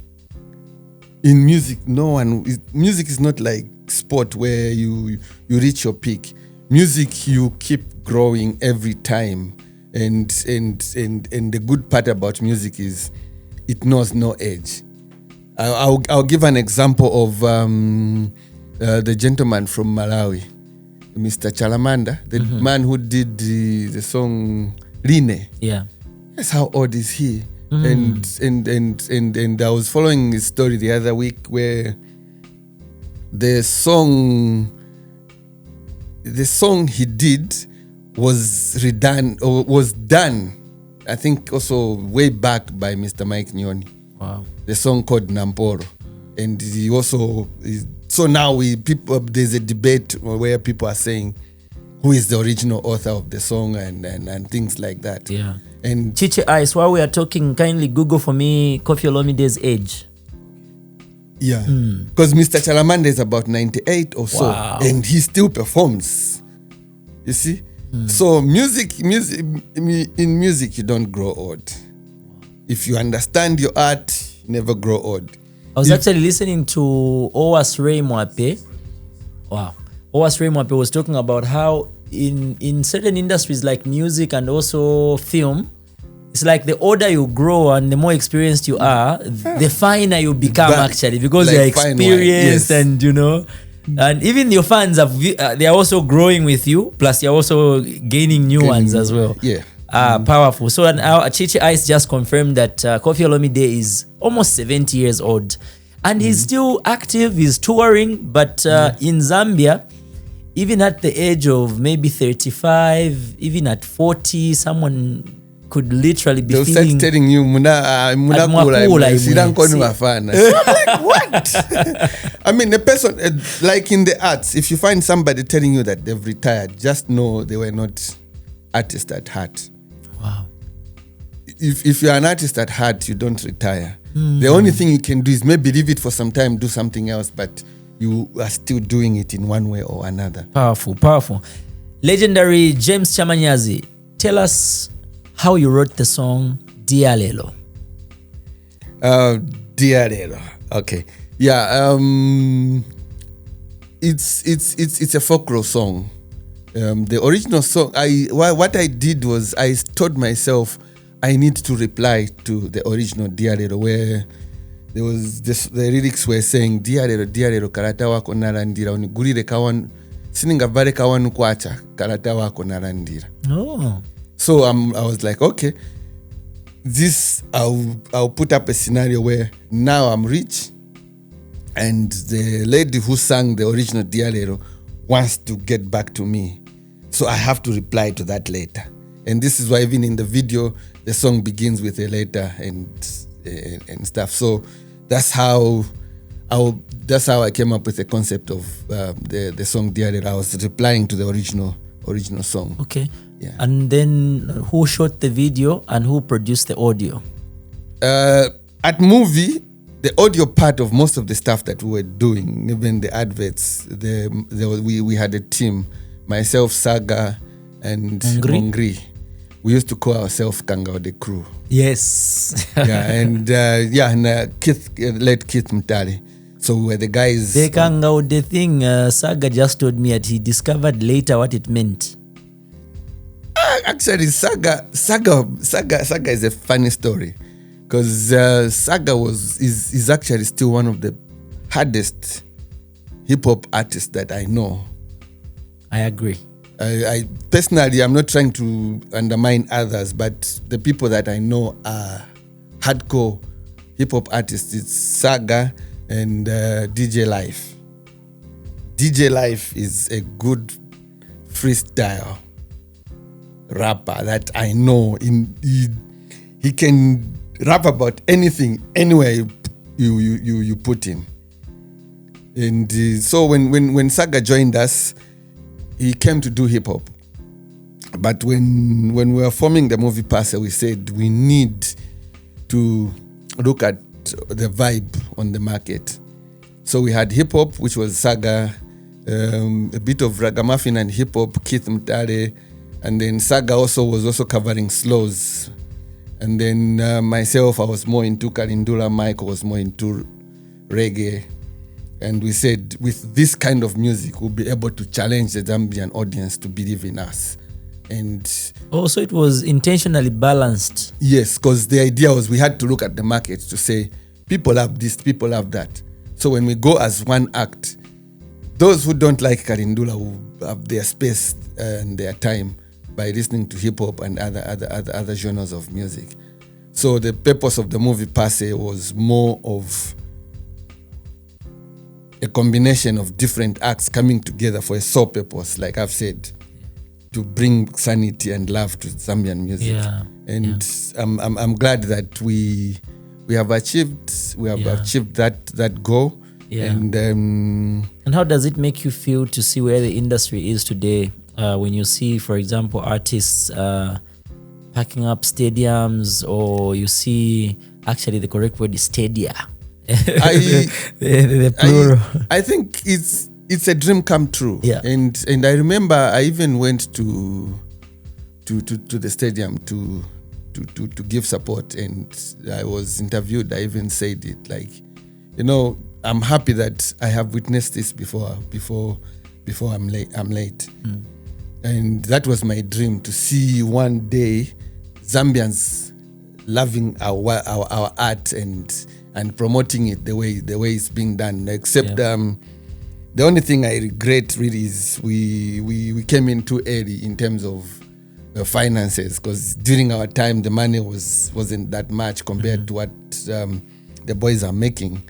In music, music is not like sport where you reach your peak. Music, you keep growing every time. And the good part about music is it knows no age. I'll give an example of the gentleman from Malawi, Mr. Chalamanda, the man who did the song Line. Yeah. That's how old is he? And I was following his story the other week where the song he did was redone or was done, I think also way back by Mr. Mike Nyoni. Wow. The song called Namporo. And he also so now there's a debate where people are saying who is the original author of the song and things like that. Yeah. And Chiche Ice, while we are talking, kindly Google for me Koffi Olomide's age. yeah, because Mr. Chalamanda is about 98 or so, Wow. and he still performs. You see, so music in music you don't grow old. If you understand your art, you never grow old. I was actually listening to Owas Ray Mwape. Wow. Owas Ray Mwape was talking about how in certain industries like music and also film, it's like the older you grow and the more experienced you are, the finer you become actually, because like you're experienced, yes. and you know, and even your fans they are also growing with you, plus you're also gaining new ones as well. Yeah. Powerful. So now Chichi Ice just confirmed that Koffi Olomide is almost 70 years old and he's still active, he's touring, but in Zambia, even at the age of maybe 35, even at 40, someone could literally be They'll feeling... start telling you, Muna like, what? I mean, the person, like in the arts, if you find somebody telling you that they've retired, just know they were not artists at heart. Wow. If you're an artist at heart, you don't retire. The only thing you can do is maybe leave it for some time, do something else, but you are still doing it in one way or another. Powerful, powerful. Legendary James Chamanyazi, tell us how you wrote the song Dearo. Dearo. Okay. Yeah. It's a folklore song. The original song, what I did was I told myself I need to reply to the original Dearo, where there was the lyrics were saying Dearo karata wako narandira unigurire kawan siningavare kawan kwacha karata wako narandira. Oh. So I was like, okay, this I'll put up a scenario where now I'm rich and the lady who sang the original Dearo wants to get back to me. So I have to reply to that later. And this is why even in the video, the song begins with a letter and stuff. So that's how I came up with the concept of the song Dearo. I was replying to the original song. Okay. Yeah. And then who shot the video and who produced the audio? At MUVI, the audio part of most of the stuff that we were doing, even the adverts, we had a team, myself, Saga, and Mongri. We used to call ourselves Kangao the Crew. Yes. Yeah, and Keith, late Keith Mtali. So we were the guys. The Kangao the thing, Saga just told me that he discovered later what it meant. Actually, Saga is a funny story, because Saga is actually still one of the hardest hip hop artists that I know. I agree. I personally, I'm not trying to undermine others, but the people that I know are hardcore hip hop artists. It's Saga and DJ Life. DJ Life is a good freestyle rapper that I know. He can rap about anything, anywhere you put him. And so when Saga joined us, he came to do hip hop. But when we were forming the movie Passe, we said we need to look at the vibe on the market. So we had hip hop, which was Saga, a bit of ragamuffin and hip hop, Keith Mutale, and then Saga was also covering slows. And then myself, I was more into Kalindula, Mike was more into reggae. And we said, with this kind of music, we'll be able to challenge the Zambian audience to believe in us. And so it was intentionally balanced. Yes, because the idea was we had to look at the market to say, people have this, people have that. So when we go as one act, those who don't like Kalindula will have their space and their time by listening to hip hop and other genres of music. So the purpose of the movie Passe was more of a combination of different acts coming together for a sole purpose, like I've said, to bring sanity and love to Zambian music. I'm glad that we have achieved that goal. And how does it make you feel to see where the industry is today? When you see, for example, artists packing up stadiums, or you see, actually the correct word is stadia. The plural. I think it's a dream come true. Yeah. And I remember I even went to the stadium to give support, and I was interviewed. I even said it, like, I'm happy that I have witnessed this before I'm late. And that was my dream, to see one day Zambians loving our art and promoting it the way it's being done. Except the only thing I regret really is we came in too early in terms of finances, because during our time the money wasn't that much compared to what the boys are making.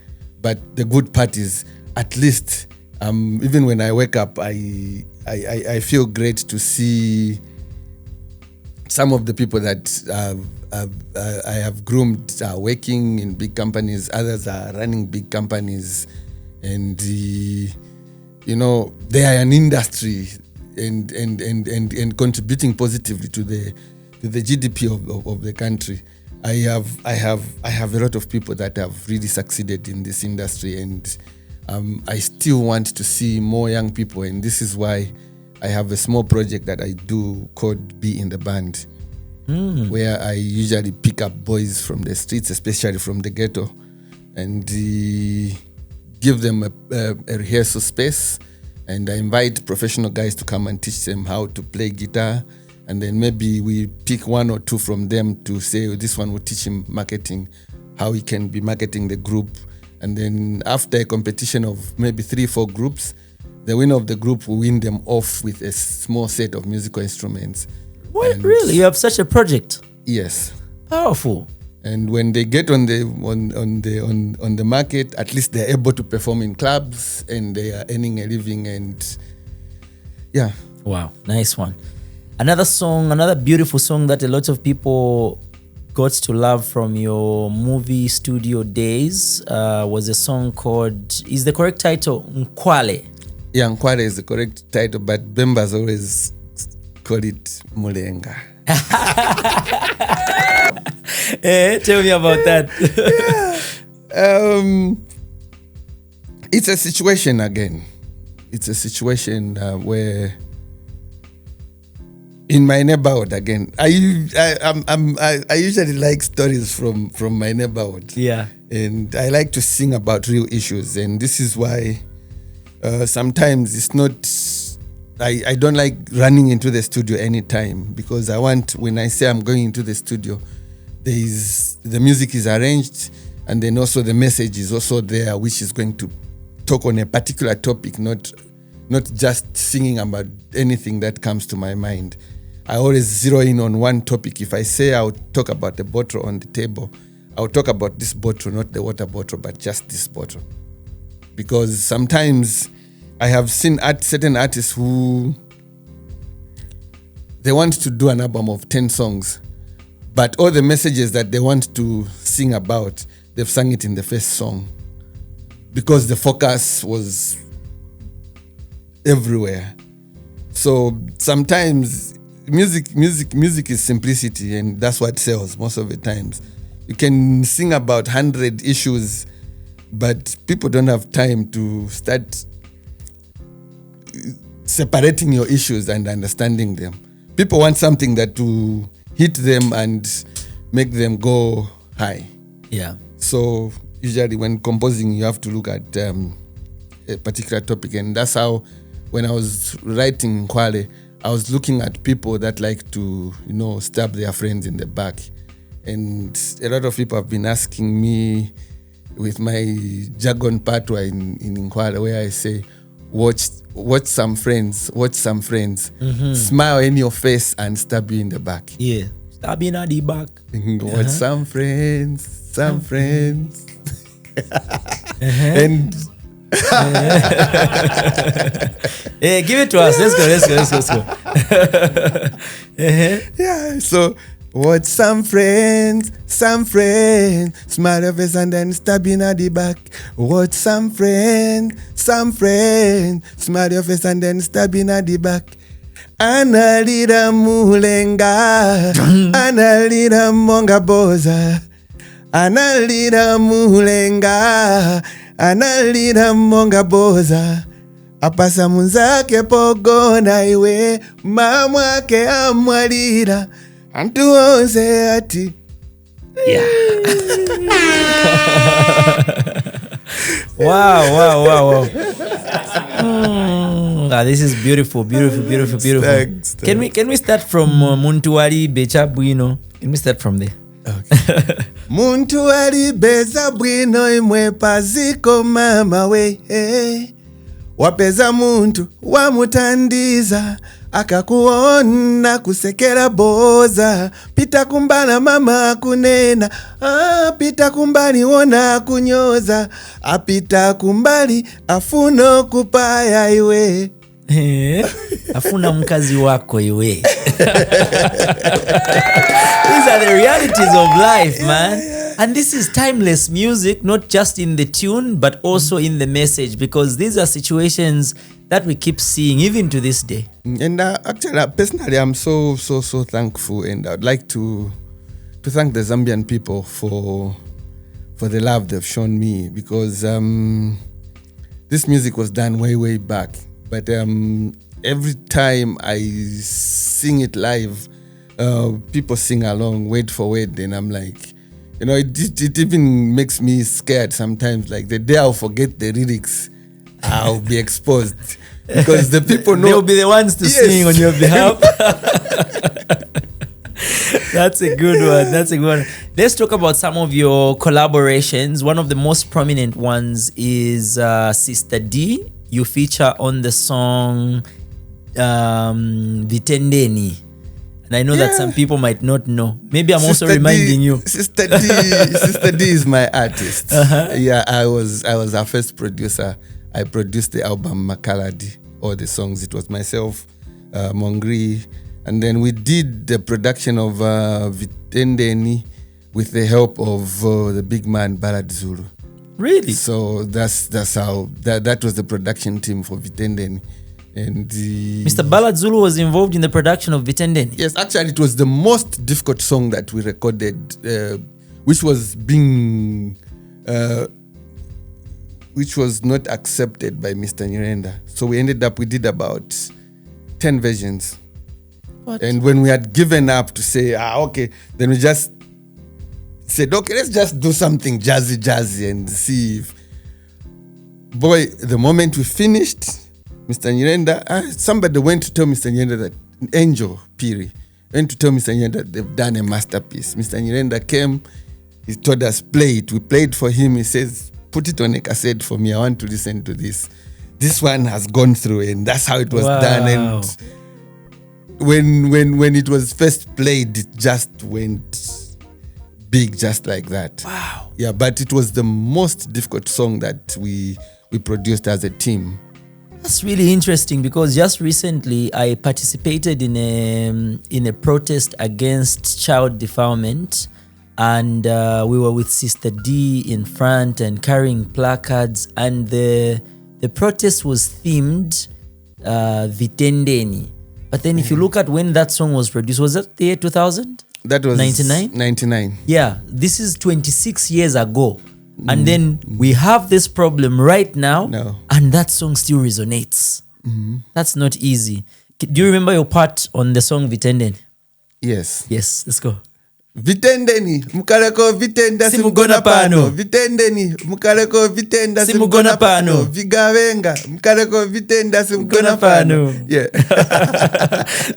But the good part is, at least even when I wake up, I feel great to see some of the people that I have groomed are working in big companies. Others are running big companies, and they are an industry and contributing positively to the GDP of the country. I have a lot of people that have really succeeded in this industry, and I still want to see more young people, and this is why I have a small project that I do called Be in the Band, where I usually pick up boys from the streets, especially from the ghetto, and give them a rehearsal space, and I invite professional guys to come and teach them how to play guitar. And then maybe we pick one or two from them to say, this one will teach him marketing, how he can be marketing the group. And then after a competition of maybe 3-4 groups, the winner of the group will win them off with a small set of musical instruments. What? And really? You have such a project? Yes. Powerful. And when they get on the market, at least they're able to perform in clubs and they are earning a living. And yeah. Wow, nice one. Another beautiful song that a lot of people got to love from your movie studio days was a song called, is the correct title Qual? Yeah, Qual is the correct title, but Bemba's always call it Mulenga. Tell me about that. It's a situation again. It's a situation where in my neighborhood again, I usually like stories from my neighborhood. Yeah. And I like to sing about real issues, and this is why sometimes it's not. I don't like running into the studio anytime, because I want, when I say I'm going into the studio, the music is arranged, and then also the message is also there, which is going to talk on a particular topic, not just singing about anything that comes to my mind. I always zero in on one topic. If I say I'll talk about the bottle on the table, I'll talk about this bottle, not the water bottle, but just this bottle. Because sometimes I have seen certain artists who they want to do an album of 10 songs, but all the messages that they want to sing about, they've sung it in the first song because the focus was everywhere. So sometimes music is simplicity, and that's what sells most of the times. You can sing about 100 issues, but people don't have time to start separating your issues and understanding them. People want something that will hit them and make them go high. Yeah. So usually when composing, you have to look at a particular topic, and that's how when I was writing Qual, I was looking at people that like to, stab their friends in the back. And a lot of people have been asking me with my jargon patois in Qual, where I say, watch some friends, smile in your face and stab you in the back. Yeah, stab you in the back. Watch some friends. And hey, give it to us. Let's go. Yeah, so watch some friends, smile your face and then stab in at the back. Watch some friends, smile your face and then stab in at the back. Analira mulenga, analira monga boza, analira mulenga, analira monga boza. Apasa munzake pogona iwe, mamwake amwalira, antu onse ati. Yeah. Wow. This is beautiful. Thanks. Can we start from muntu ali becha bwino? Can we start from there? Okay. Muntu ali beza bwino imwe paziko mama we. Wapeza muntu wamutandiza akakuona kusekera boza, pita kumbana mama kunena, pita kumbani wona kunyoza, apita kumbali afuno kupaya iwe. Afuna mkazi wako iwe. These are the realities of life, man. And this is timeless music, not just in the tune, but also in the message, because these are situations that we keep seeing even to this day. And actually, personally, I'm so thankful, and I'd like to thank the Zambian people for the love they've shown me, because this music was done way back, but every time I sing it live, people sing along word for word, and I'm like, it even makes me scared sometimes. Like the day I'll forget the lyrics, I'll be exposed, because the people know they'll be the ones to sing on your behalf. That's a good one. Let's talk about some of your collaborations. One of the most prominent ones is Sister D. You feature on the song Vitendeni. And I know that some people might not know. Maybe I'm also reminding you. Sister D is my artist. Yeah, I was her first producer. I produced the album Makaladi, all the songs. It was myself, Mongri, and then we did the production of Vitendeni with the help of the big man Balad Zulu. Really? So that's how that was the production team for Vitendeni. And Mr. Balad Zulu was involved in the production of Vitendeni? Yes, actually it was the most difficult song that we recorded, which was not accepted by Mr. Narenda. So we did about 10 versions. What? And when we had given up to say, okay, then we just said, okay, let's just do something jazzy and see if... Boy, the moment we finished, Mr. Narenda, somebody went to tell Mr. Narenda that Angel Piri went to tell Mr. Narenda that they've done a masterpiece. Mr. Narenda came, he told us, play it. We played for him. He says, put it on a cassette for me. I want to listen to this. This one has gone through, and that's how it was done. And when it was first played, it just went big just like that. Wow. Yeah, but it was the most difficult song that we produced as a team. That's really interesting because just recently I participated in a protest against child defilement, and we were with Sister D in front and carrying placards, and the protest was themed Vitendeni. But then if you look at when that song was produced, was that the year 2000? That was 99? 99. Yeah, this is 26 years ago. And then we have this problem right now, and that song still resonates. That's not easy. Do you remember your part on the song Vitendeni? Yes. Yes, let's go. Vitendeni, mukaleko vitenda simugona pano. Vitendeni, mukaleko vitenda simugona pano. Vigavenga, mukaleko vitenda simugona pano. Yeah.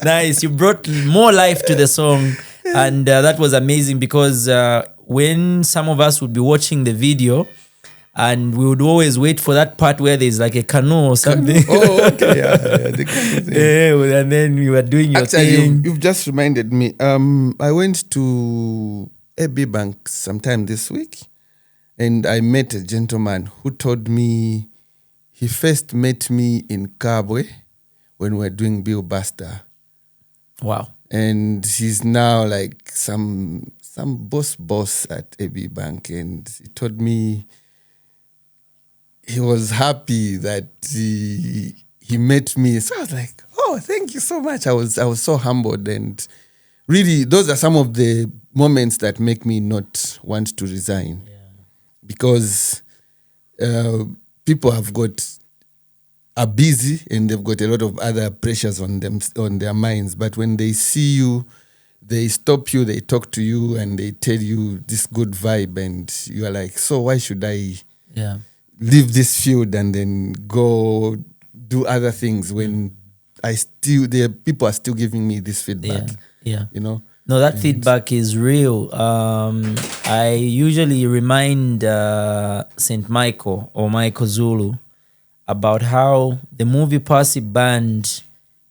Nice. You brought more life to the song, and that was amazing because when some of us would be watching the video, and we would always wait for that part where there's like a canoe or something. Oh, okay. Yeah, the canoe thing. Yeah, and then you were doing your thing. You've just reminded me. I went to AB Bank sometime this week, and I met a gentleman who told me he first met me in Kabwe when we were doing Bill Buster. Wow. And he's now like some boss at AB Bank, and he told me he was happy that he met me. So I was like, oh, thank you so much. I was so humbled, and really those are some of the moments that make me not want to resign. Yeah. Because people are busy and they've got a lot of other pressures on their minds. But when they see you, they stop you, they talk to you, and they tell you this good vibe, and you are like, so why should I leave this field and then go do other things when the people are still giving me this feedback? Yeah. You know? No, that feedback is real. I usually remind St. Michael or Michael Zulu about how the MUVI Posse band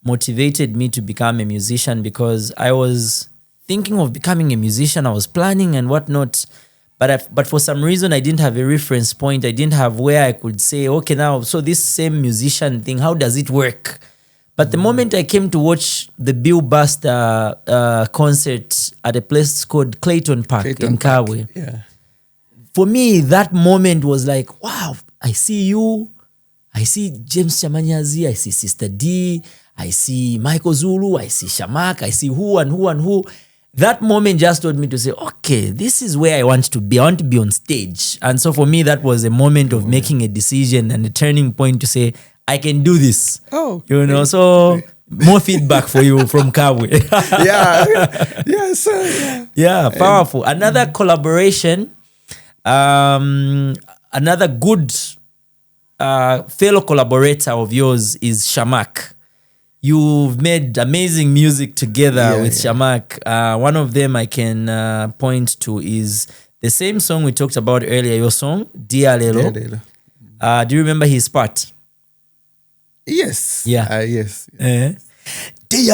motivated me to become a musician, because I was thinking of becoming a musician. I was planning and whatnot, but for some reason I didn't have a reference point. I didn't have where I could say, okay, now, so this same musician thing, how does it work? But the moment I came to watch the Bill Buster concert at a place called Clayton Park in Kabwe, for me, that moment was like, wow, I see you. I see James Chamanyazi. I see Sister D. I see Michael Zulu. I see Shamak. I see who and who and who. That moment just told me to say, okay, this is where I want to be. I want to be on stage. And so for me, that was a moment of making a decision and a turning point to say, I can do this. Oh, you know, so more feedback for you from Kabwe. Yeah, powerful. Another collaboration, another good fellow collaborator of yours is Shamak. You've made amazing music together with Shamak. One of them I can point to is the same song we talked about earlier, your song, Dearo. Do you remember his part? Yes. Yeah. Yes.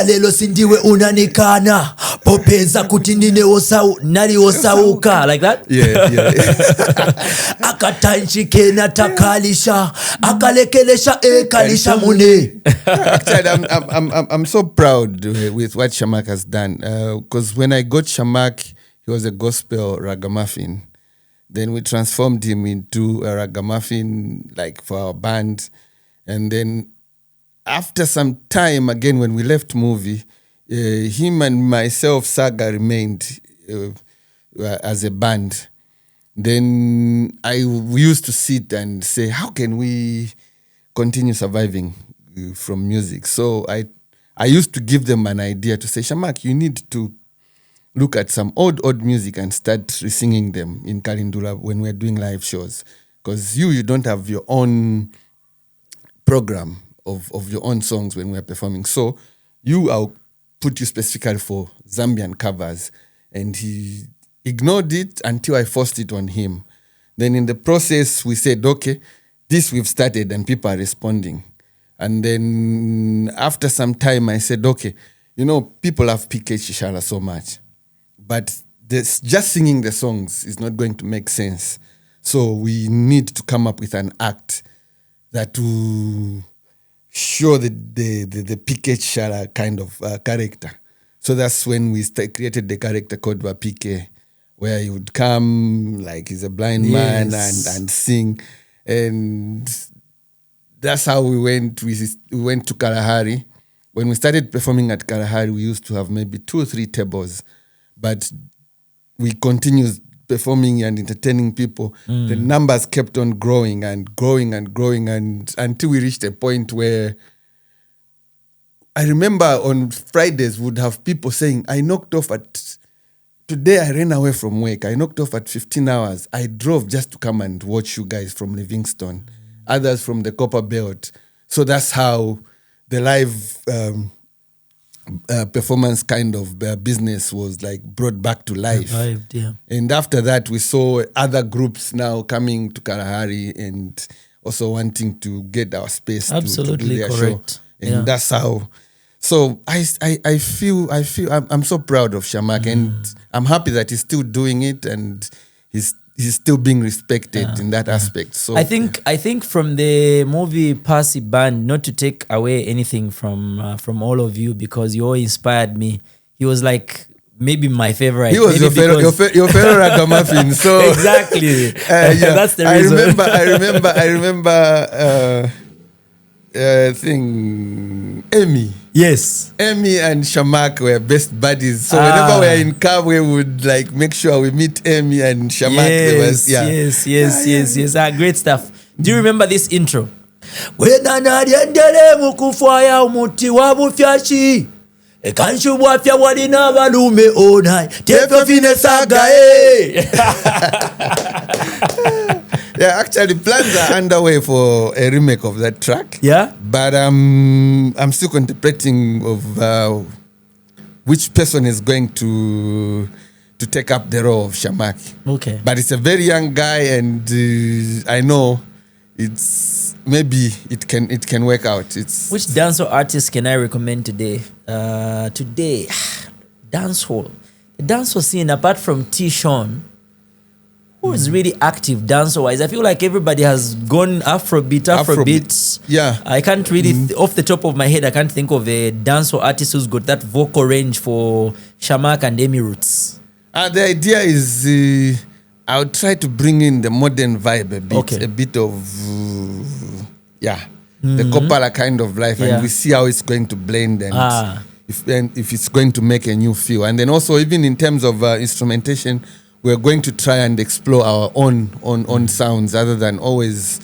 Lelo sindiwe unanikana popeza kuti ndine nali osauka, like that. Akatanchike na takalisha akalekelesha ekalisha mune. Actually, I'm so proud with what Shamak has done, because when I got Shamak, he was a gospel ragamuffin. Then we transformed him into a ragamuffin, like for our band, and then after some time, again, when we left MUVI, him and myself, Saga, remained as a band. Then we used to sit and say, how can we continue surviving from music? So I used to give them an idea to say, Shamak, you need to look at some old music and start singing them in Kalindula when we're doing live shows. Because you don't have your own program of your own songs when we're performing. So I'll put you specifically for Zambian covers. And he ignored it until I forced it on him. Then in the process, we said, okay, this we've started and people are responding. And then after some time, I said, okay, people have PK Shishala so much. But just singing the songs is not going to make sense. So we need to come up with an act that will show the PK Shara kind of character. So that's when we created the character called PK, where he would come like he's a blind man and sing. And that's how we went. We went to Kalahari. When we started performing at Kalahari, we used to have maybe 2 or 3 tables, but we continued performing and entertaining people. The numbers kept on growing and growing and growing, and until we reached a point where I remember on Fridays would have people saying, I knocked off at, today I ran away from work. I knocked off at 15 hours. I drove just to come and watch you guys from Livingston, others from the Copper Belt. So that's how the live performance kind of business was like brought back to life. Revived, yeah. And after that, we saw other groups now coming to Kalahari and also wanting to get our space to do their correct. show. And that's how. So I feel I'm so proud of Shamak, and I'm happy that he's still doing it and he's still being respected in that aspect. So I think from the movie Passy Band, not to take away anything from all of you, because you all inspired me. He was like maybe my favorite. He was your favorite ragamuffin. So exactly. That's the reason. I remember thing Amy. Yes. Amy and Shamak were best buddies. So whenever we are in car, we would like make sure we meet Amy and Shamak. Yes. Great stuff. Do you remember this intro? Wena naliendele mukufaya umuti wabufyashi ekanshubwafya walina balume onai tefe fine saga Yeah, actually plans are underway for a remake of that track. Yeah. But I'm still contemplating of which person is going to take up the role of Shamak. Okay. But it's a very young guy, and I know maybe it can work out. Which dancehall artist can I recommend today? Dancehall. The dancehall scene, apart from T-Sean, who is really active dancehall-wise? I feel like everybody has gone Afrobeat. Yeah. I can't really, off the top of my head, I can't think of a dancehall artist who's got that vocal range for Shamak and Amy Roots. The idea is I'll try to bring in the modern vibe a bit, a bit of, the cappella kind of life, and we see how it's going to blend and if it's going to make a new feel. And then also, even in terms of instrumentation, we're going to try and explore our own sounds other than always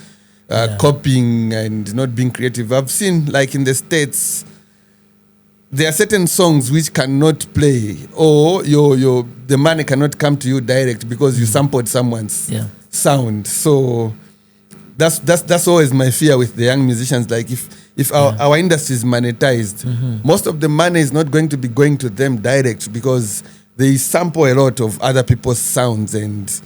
copying and not being creative. I've seen, like in the States, there are certain songs which cannot play, or the money cannot come to you direct because you sampled someone's sound. So that's always my fear with the young musicians. Like if our industry is monetized, most of the money is not going to be going to them direct because they sample a lot of other people's sounds. And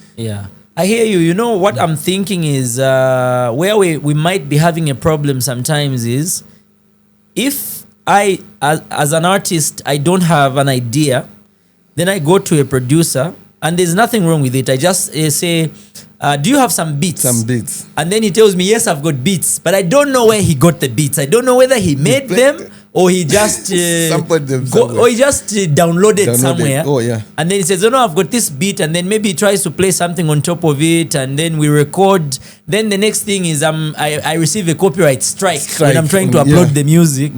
I hear you. You know what I'm thinking is where we might be having a problem sometimes is if I as an artist I don't have an idea, then I go to a producer and there's nothing wrong with it. I just say, do you have some beats? And then he tells me, yes, I've got beats, but I don't know where he got the beats. I don't know whether he made them or he just downloaded somewhere. And then he says, oh no, I've got this beat, and then maybe he tries to play something on top of it, and then we record. Then the next thing is I receive a copyright strike when I'm trying to upload the music.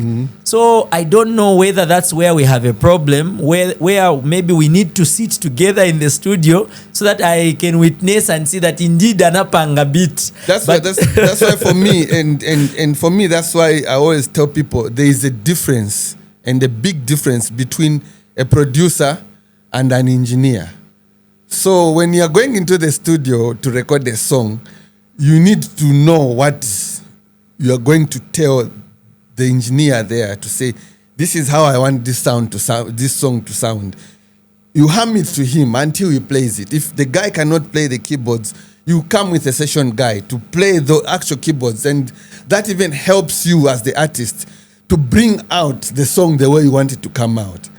So I don't know whether that's where we have a problem, where maybe we need to sit together in the studio so that I can witness and see that indeed anapanga beat. That's why for me, and for me, that's why I always tell people there is a difference, and a big difference between a producer and an engineer. So when you're going into the studio to record a song, you need to know what you're going to tell the engineer there to say, this is how I want this song to sound. You hum it to him until he plays it. If the guy cannot play the keyboards, you come with a session guy to play the actual keyboards, and that even helps you as the artist to bring out the song the way you want it to come out.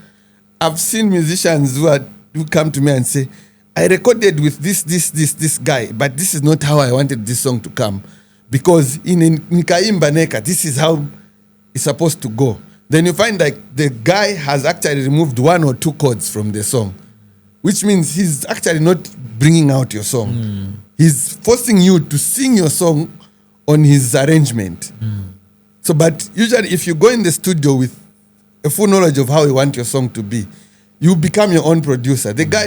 I've seen musicians who are who come to me and say, I recorded with this guy, but this is not how I wanted this song to come. Because in Nikaimba Neka, this is how it's supposed to go. Then you find like the guy has actually removed 1 or 2 chords from the song, which means he's actually not bringing out your song. He's forcing you to sing your song on his arrangement. So, but usually if you go in the studio with a full knowledge of how you want your song to be, you become your own producer. The guy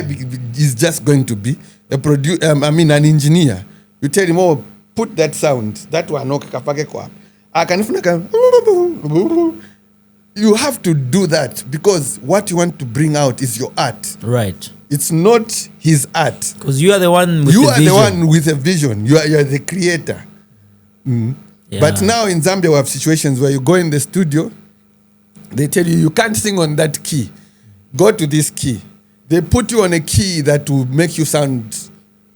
is just going to be an engineer. You tell him, oh, put that sound, that one, you have to do that because what you want to bring out is your art. Right. It's not his art. Because you are the one with you the are vision. the one with a vision. You are the creator. Yeah. But now in Zambia, we have situations where you go in the studio, they tell you can't sing on that key. Go to this key. They put you on a key that will make you sound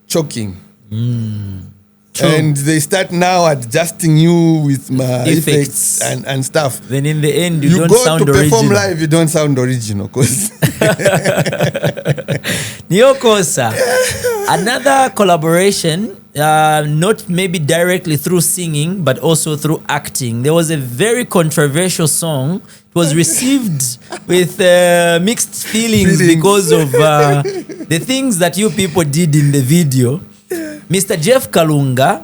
choking. And they start now adjusting you with effects and stuff. Then in the end, you don't go sound to original. perform live, you don't sound original. Niokosa. Another collaboration, not maybe directly through singing, but also through acting. There was a very controversial song. It was received with mixed feelings because of the things that you people did in the video. Mr. Jeff Kalunga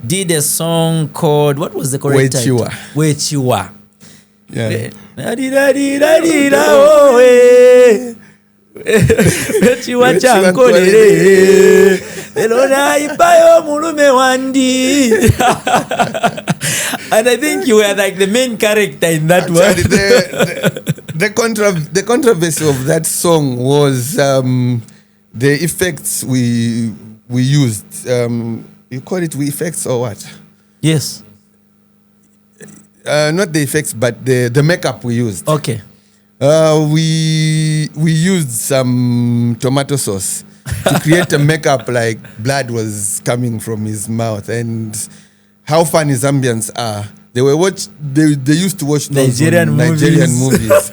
did a song called, what was the correct title? Wechiwa. Yeah. Wechiwa chankolere elona ipayo mulume wandi. And I think you were like the main character in that one. The controversy of that song was the effects we used. You call it effects or what? Yes. Not the effects, but the makeup we used. Okay. We used some tomato sauce to create a makeup like blood was coming from his mouth. And how funny Zambians are. They used to watch those Nigerian movies.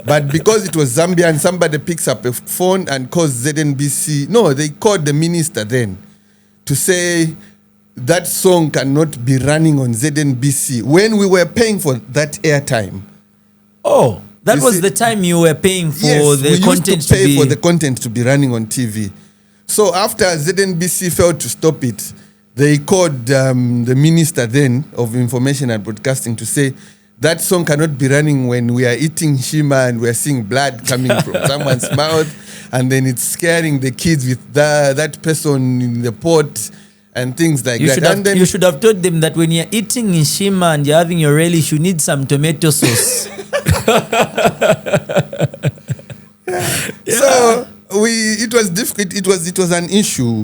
But because it was Zambian, somebody picks up a phone and calls ZNBC. No, they called the minister then to say that song cannot be running on ZNBC when we were paying for that airtime. Oh, that was the time you were paying for the content to pay for the content to be running on TV. So after ZNBC failed to stop it, they called the minister then of information and broadcasting to say that song cannot be running when we are eating shima and we are seeing blood coming from someone's mouth, and then it's scaring the kids with that person in the pot and things like that. You should have told them that when you're eating in shima and you're having your relish, you need some tomato sauce. So it was difficult. It was an issue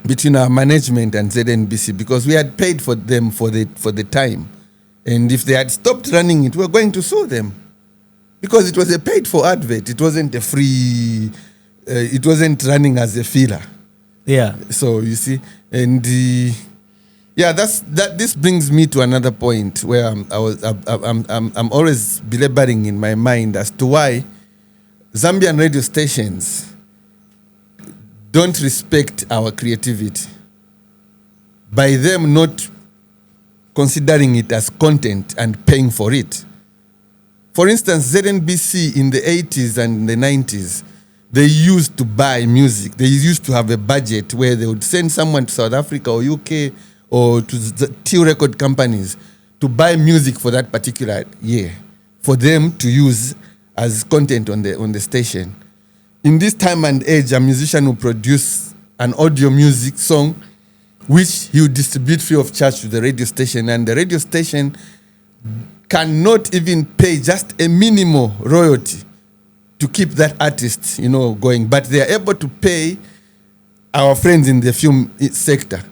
between our management and ZNBC because we had paid for them for the time, and if they had stopped running it, we were going to sue them because it was a paid for advert. It wasn't a free. It wasn't running as a filler. Yeah. So you see, and this brings me to another point where I'm always belaboring in my mind as to why Zambian radio stations don't respect our creativity by them not considering it as content and paying for it. For instance, ZNBC in the 80s and the 90s, they used to buy music. They used to have a budget where they would send someone to South Africa or UK or to the T record companies to buy music for that particular year for them to use as content on the station. In this time and age, a musician will produce an audio music song which he will distribute free of charge to the radio station, and the radio station cannot even pay just a minimal royalty to keep that artist, going. But they are able to pay our friends in the film sector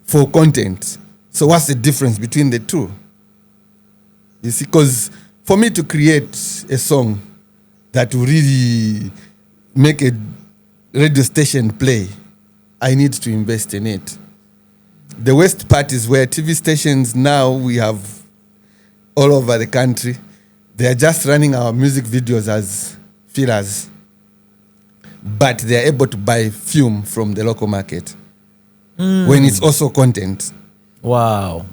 for content. So what's the difference between the two? You see, because for me to create a song that will really make a radio station play, I need to invest in it. The worst part is where TV stations now we have all over the country, they are just running our music videos as fillers, but they are able to buy film from the local market when it's also content. Wow.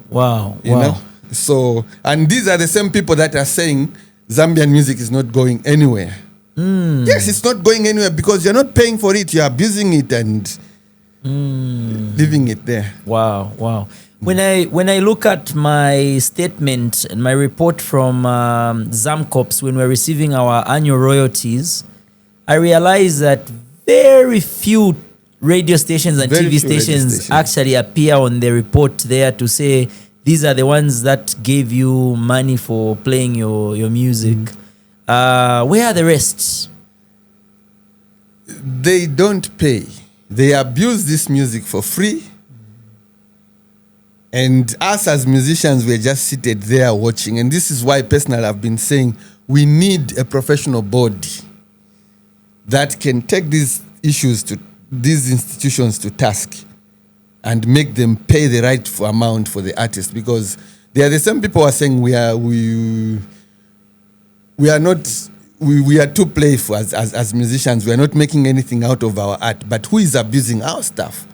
You know? So, and these are the same people that are saying Zambian music is not going anywhere. Yes, it's not going anywhere because you're not paying for it. You're abusing it and leaving it there. Wow. When I look at my statement and my report from Zamcops when we're receiving our annual royalties, I realize that very few radio stations and TV stations actually appear on the report there to say these are the ones that gave you money for playing your music. Where are the rest? They don't pay. They abuse this music for free. And us as musicians, we're just seated there watching. And this is why personally I've been saying we need a professional body that can take these issues to these institutions to task and make them pay the right amount for the artist, because they are the same people who are saying we are too playful as musicians. We are not making anything out of our art. But who is abusing our stuff?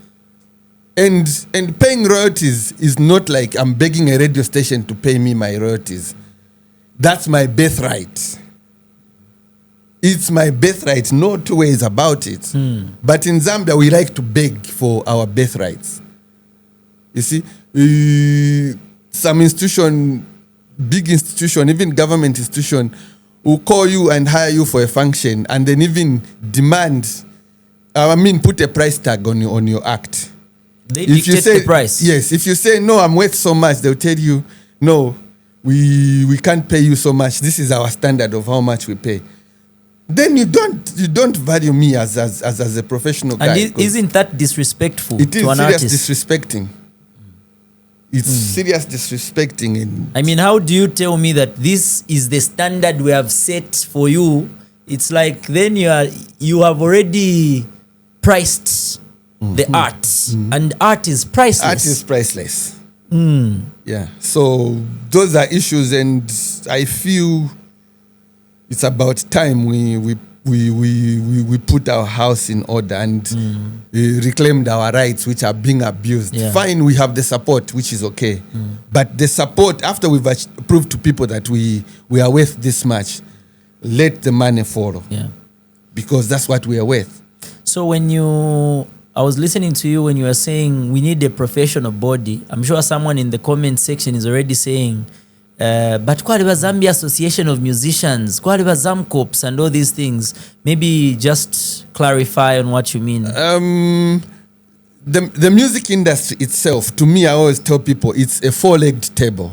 And paying royalties is not like I'm begging a radio station to pay me my royalties. That's my birthright. It's my birthright, no two ways about it. But in Zambia, we like to beg for our birthrights. You see, some institution, big institution, even government institution, will call you and hire you for a function and then even demand, put a price tag on your act. They dictate the price. Yes, if you say, no, I'm worth so much, they'll tell you, no, we can't pay you so much. This is our standard of how much we pay. Then you don't value me as a professional guy. And isn't that disrespectful to an artist? It is serious disrespecting. It's serious disrespecting. How do you tell me that this is the standard we have set for you? It's like then you have already priced the art, and art is priceless. Art is priceless. Yeah. So those are issues, and I feel it's about time we put our house in order and reclaimed our rights, which are being abused. Yeah. Fine, we have the support, which is okay. But the support, after we've proved to people that we are worth this much, let the money follow. Yeah. Because that's what we are worth. So I was listening to you when you were saying we need a professional body. I'm sure someone in the comment section is already saying, but Qual Zambia Association of Musicians, Qual Zamcops and all these things. Maybe just clarify on what you mean. The music industry itself, to me, I always tell people it's a four-legged table.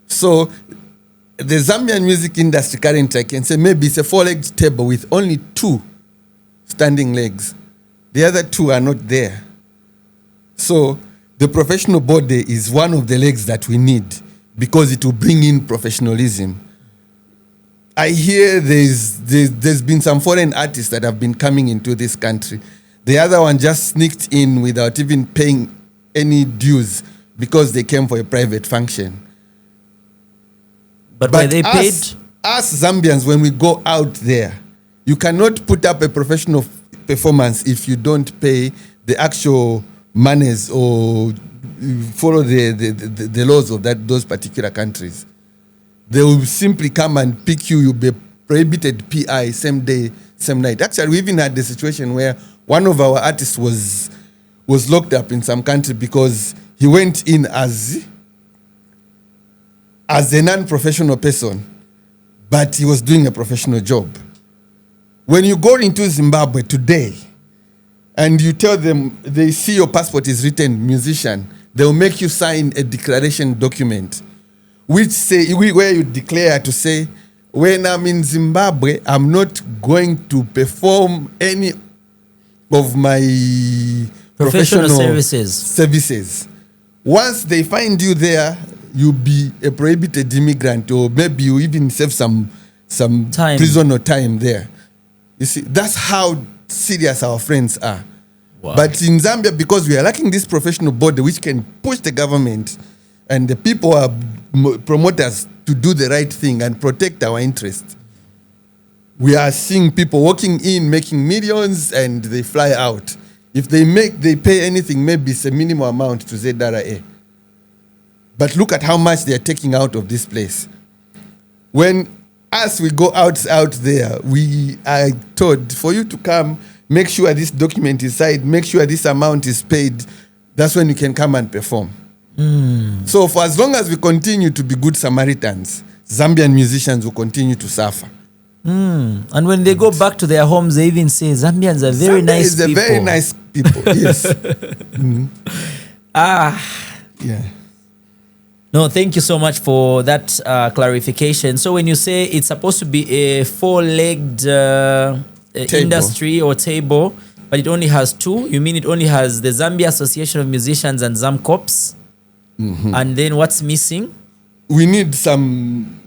So the Zambian music industry currently, I can say maybe it's a four-legged table with only two standing legs. The other two are not there. So the professional body is one of the legs that we need, because it will bring in professionalism. I hear there's been some foreign artists that have been coming into this country. The other one just sneaked in without even paying any dues because they came for a private function. But were they paid? Us Zambians, when we go out there, you cannot put up a professional performance if you don't pay the actual monies or follow the laws of those particular countries. They will simply come and pick you. You'll be prohibited PI same day, same night. Actually, we even had the situation where one of our artists was locked up in some country because he went in as a non-professional person, but he was doing a professional job. When you go into Zimbabwe today and you tell them, they see your passport is written musician, they'll make you sign a declaration document where you declare to say, when I'm in Zimbabwe, I'm not going to perform any of my professional services. Once they find you there, you'll be a prohibited immigrant, or maybe you even serve some time, prison or time there. You see, that's how serious our friends are. Wow. But in Zambia, because we are lacking this professional body which can push the government and the people are promoters to do the right thing and protect our interests, we are seeing people walking in, making millions, and they fly out. If they pay anything, maybe it's a minimum amount to Dearo. But look at how much they are taking out of this place. When we go out there, we are told for you to come, make sure this document is signed, make sure this amount is paid. That's when you can come and perform. So for as long as we continue to be good Samaritans, Zambian musicians will continue to suffer. And when they go back to their homes, they even say Zambians are very nice people. They're very nice people, yes. Yeah. No, thank you so much for that clarification. So when you say it's supposed to be a four-legged industry or table, but it only has two, you mean it only has the Zambia Association of Musicians and Zamcorps? And then what's missing? We need some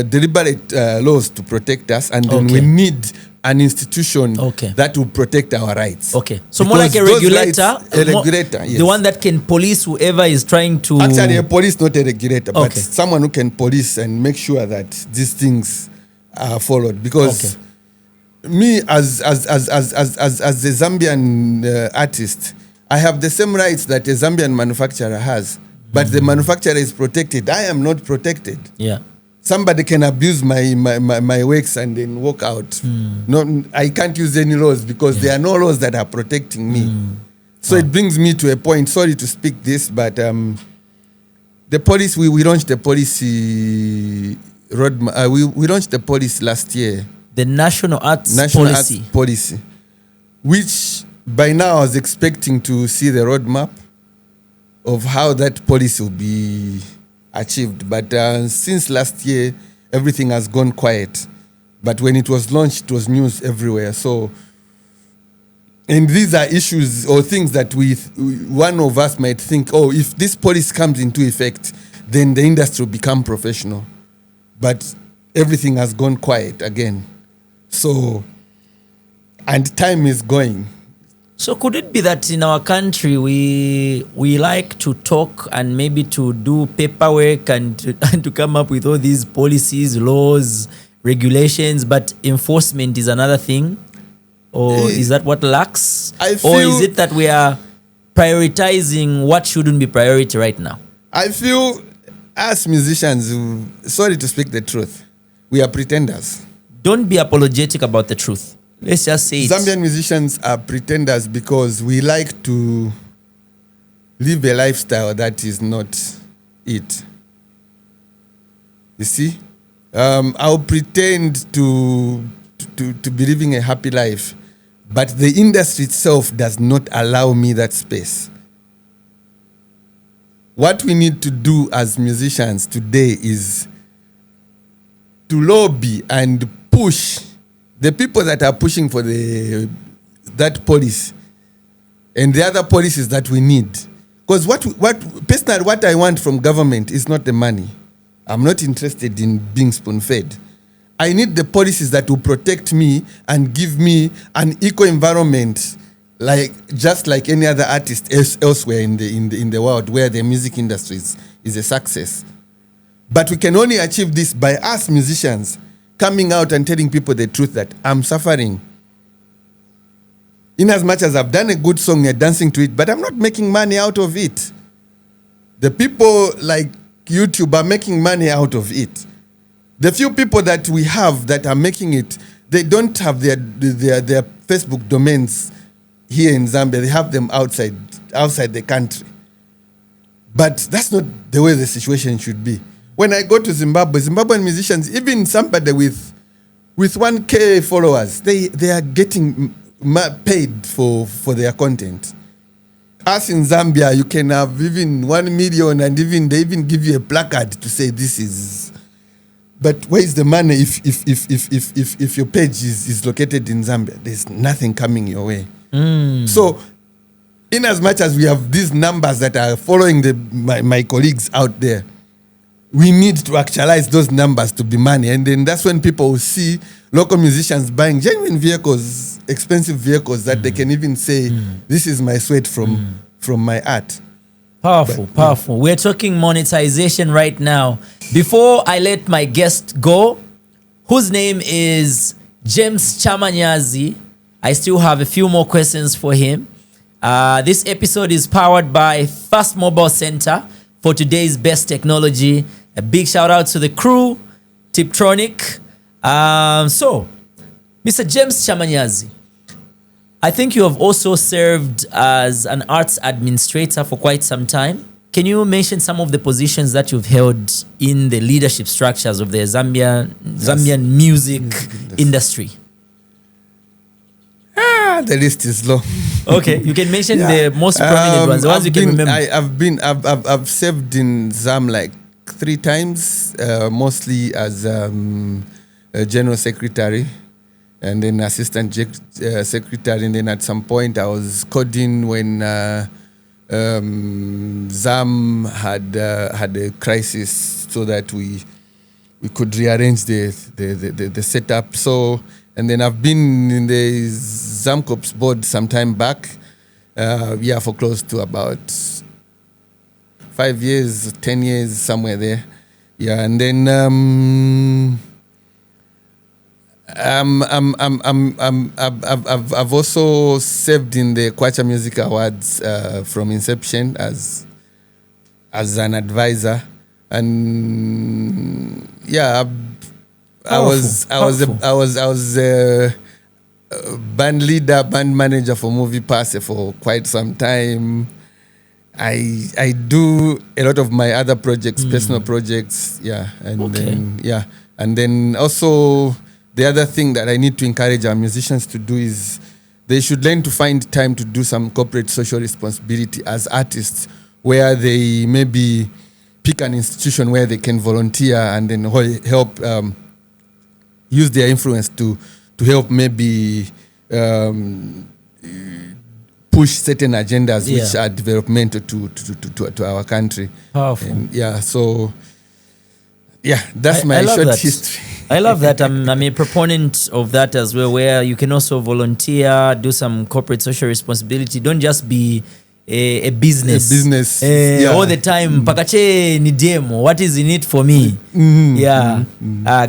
deliberate laws to protect us, and then we need an institution that will protect our rights. Okay. So more like a regulator. Yes. The one that can police whoever is trying to... Actually, a police, not a regulator, but someone who can police and make sure that these things are followed. Because me, as a Zambian artist, I have the same rights that a Zambian manufacturer has. But the manufacturer is protected. I am not protected. Yeah. Somebody can abuse my works and then walk out. No, I can't use any laws because there are no laws that are protecting me. So it brings me to a point. Sorry to speak this, but the policy, we launched the policy roadmap. We launched the policy last year. The National Arts Policy, which by now I was expecting to see the roadmap of how that policy will be achieved. But since last year, everything has gone quiet. But when it was launched, it was news everywhere. So, and these are issues or things that one of us might think, oh, if this policy comes into effect, then the industry will become professional. But everything has gone quiet again. So, and time is going. So could it be that in our country we like to talk and maybe to do paperwork and to come up with all these policies, laws, regulations, but enforcement is another thing? Or is that what lacks? Or is it that we are prioritizing what shouldn't be priority right now? I feel as musicians, sorry to speak the truth, we are pretenders. Don't be apologetic about the truth. Let's just say Zambian musicians are pretenders because we like to live a lifestyle that is not it. You see? I'll pretend to be living a happy life, but the industry itself does not allow me that space. What we need to do as musicians today is to lobby and push the people that are pushing for that policy and the other policies that we need. Because personally, what I want from government is not the money. I'm not interested in being spoon-fed. I need the policies that will protect me and give me an eco environment, just like any other artist elsewhere in the world where the music industry is a success. But we can only achieve this by us musicians coming out and telling people the truth that I'm suffering. In as much as I've done a good song, you're dancing to it, but I'm not making money out of it. The people like YouTube are making money out of it. The few people that we have that are making it, they don't have their Facebook domains here in Zambia. They have them outside the country. But that's not the way the situation should be. When I go to Zimbabwe, Zimbabwean musicians, even somebody with 1K followers, they are getting paid for their content. Us in Zambia, you can have even 1 million and they even give you a placard to say this is. But where is the money if your page is located in Zambia? There's nothing coming your way. So, in as much as we have these numbers that are following my colleagues out there, we need to actualize those numbers to be money. And then that's when people will see local musicians buying genuine vehicles, expensive vehicles that they can even say, this is my sweat from my art. Powerful. We're talking monetization right now. Before I let my guest go, whose name is James Chamanyazi. I still have a few more questions for him. This episode is powered by Fast Mobile Center for today's best technology. A big shout out to the crew, Tiptronic. So, Mr. James Chamanyazi, I think you have also served as an arts administrator for quite some time. Can you mention some of the positions that you've held in the leadership structures of the Zambian music industry? The list is long. Okay, you can mention the most prominent ones, the ones you can remember. I've served in Zam like 3 times, mostly as a general secretary and then assistant secretary, and then at some point I was coding when Zam had a crisis, so that we could rearrange the setup. So, and then I've been in the Zamcorps board some time back, for close to about 5 years, 10 years, somewhere there. Yeah, and then I've also served in the Kwacha Music Awards from inception as an advisor, and I was band leader, band manager for Movie Pass for quite some time. I do a lot of my other projects, personal projects, and then also the other thing that I need to encourage our musicians to do is they should learn to find time to do some corporate social responsibility as artists, where they maybe pick an institution where they can volunteer and then help use their influence to help maybe push certain agendas which are developmental to our country. Powerful. And that's my short history. I love that. I'm a proponent of that as well, where you can also volunteer, do some corporate social responsibility. Don't just be a business. All the time. Pakache ni demo. What is in it for me?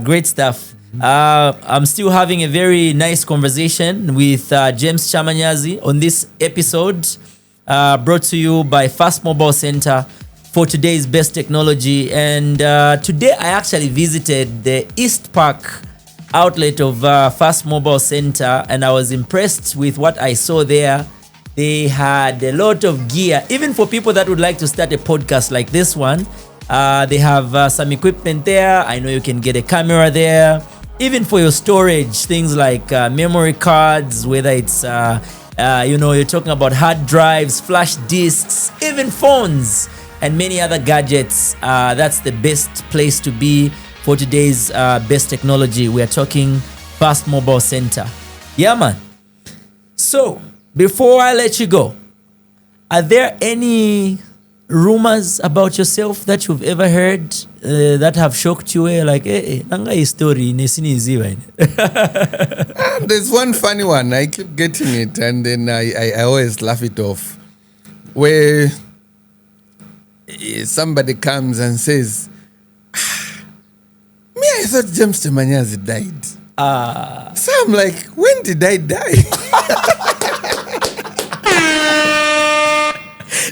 Great stuff. I'm still having a very nice conversation with James Chamanyazi on this episode, brought to you by Fast Mobile Center for today's best technology. And today I actually visited the East Park outlet of Fast Mobile Center, and I was impressed with what I saw there. They had a lot of gear, even for people that would like to start a podcast like this one. They have some equipment there. I know you can get a camera there. Even for your storage, things like memory cards, whether it's, you're talking about hard drives, flash disks, even phones, and many other gadgets. That's the best place to be for today's best technology. We are talking Fast Mobile Center. Yeah, man. So, before I let you go, are there any rumors about yourself that you've ever heard that have shocked you? Like, nanga story nesini. There's one funny one. I keep getting it, and then I always laugh it off. Where somebody comes and says, "Me, I thought James Chamanyazi died." So I'm like, when did I die?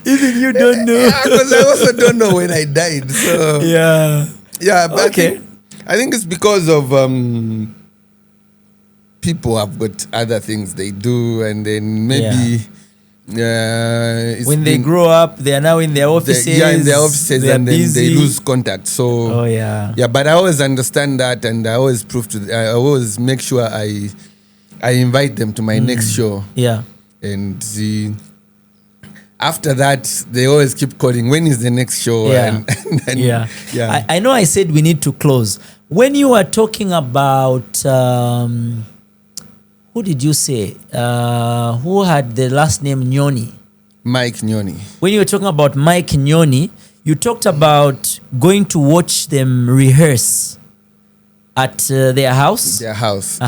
Even you don't know. Because I also don't know when I died. So but okay. I think it's because of people have got other things they do, and then maybe when they grow up, they are now in their offices. In their offices, and then busy. they lose contact. So but I always understand that, and I always I always make sure I invite them to my next show. And after that, they always keep calling, when is the next show? I know I said we need to close. When you are talking about, who did you say? Who had the last name Nyoni? Mike Nyoni. When you were talking about Mike Nyoni, you talked about going to watch them rehearse at their house. Their house.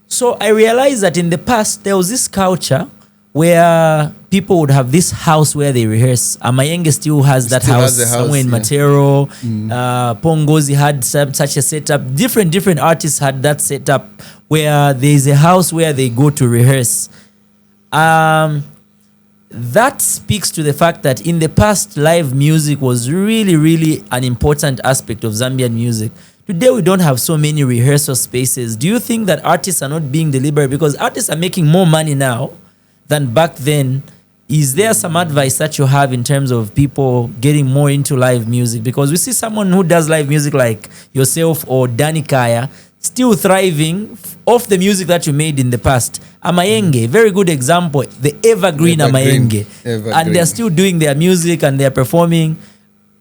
So I realized that in the past, there was this culture where people would have this house where they rehearse. Amayenge still has that Still house, has a house, somewhere in yeah. Matero. Pongozi had such a setup. Different artists had that setup where there's a house where they go to rehearse. That speaks to the fact that in the past, live music was really an important aspect of Zambian music. Today, we don't have so many rehearsal spaces. Do you think that artists are not being deliberate? Because artists are making more money now than back then. Is there some advice that you have in terms of people getting more into live music? Because we see someone who does live music like yourself or Danny Kaya still thriving off the music that you made in the past. Amayenge, very good example, the evergreen Amayenge. And they're still doing their music and they're performing.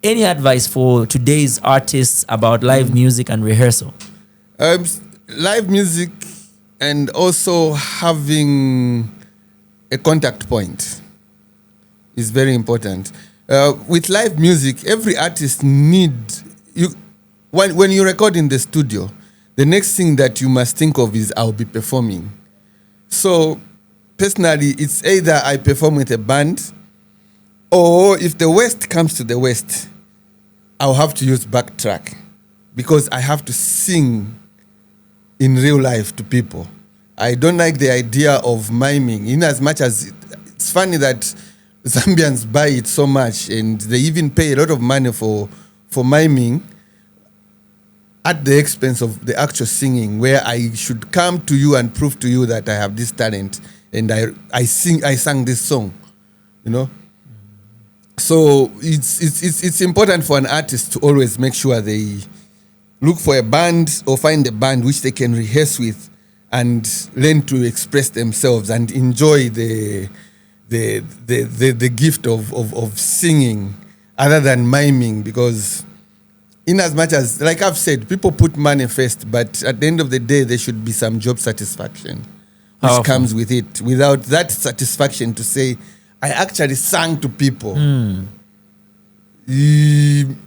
Any advice for today's artists about live music and rehearsal? Live music and also having a contact point is very important. With live music, every artist when you record in the studio, the next thing that you must think of is I'll be performing. So personally, it's either I perform with a band, or if the West comes to the West, I'll have to use backtrack because I have to sing in real life to people. I don't like the idea of miming, in as much as it's funny that Zambians buy it so much and they even pay a lot of money for miming at the expense of the actual singing, where I should come to you and prove to you that I have this talent and I sang this song, you know. So it's important for an artist to always make sure they look for a band or find a band which they can rehearse with and learn to express themselves and enjoy the gift of singing other than miming. Because in as much as, like I've said, people put money first, but at the end of the day, there should be some job satisfaction which comes with it. Without that satisfaction to say, I actually sang to people.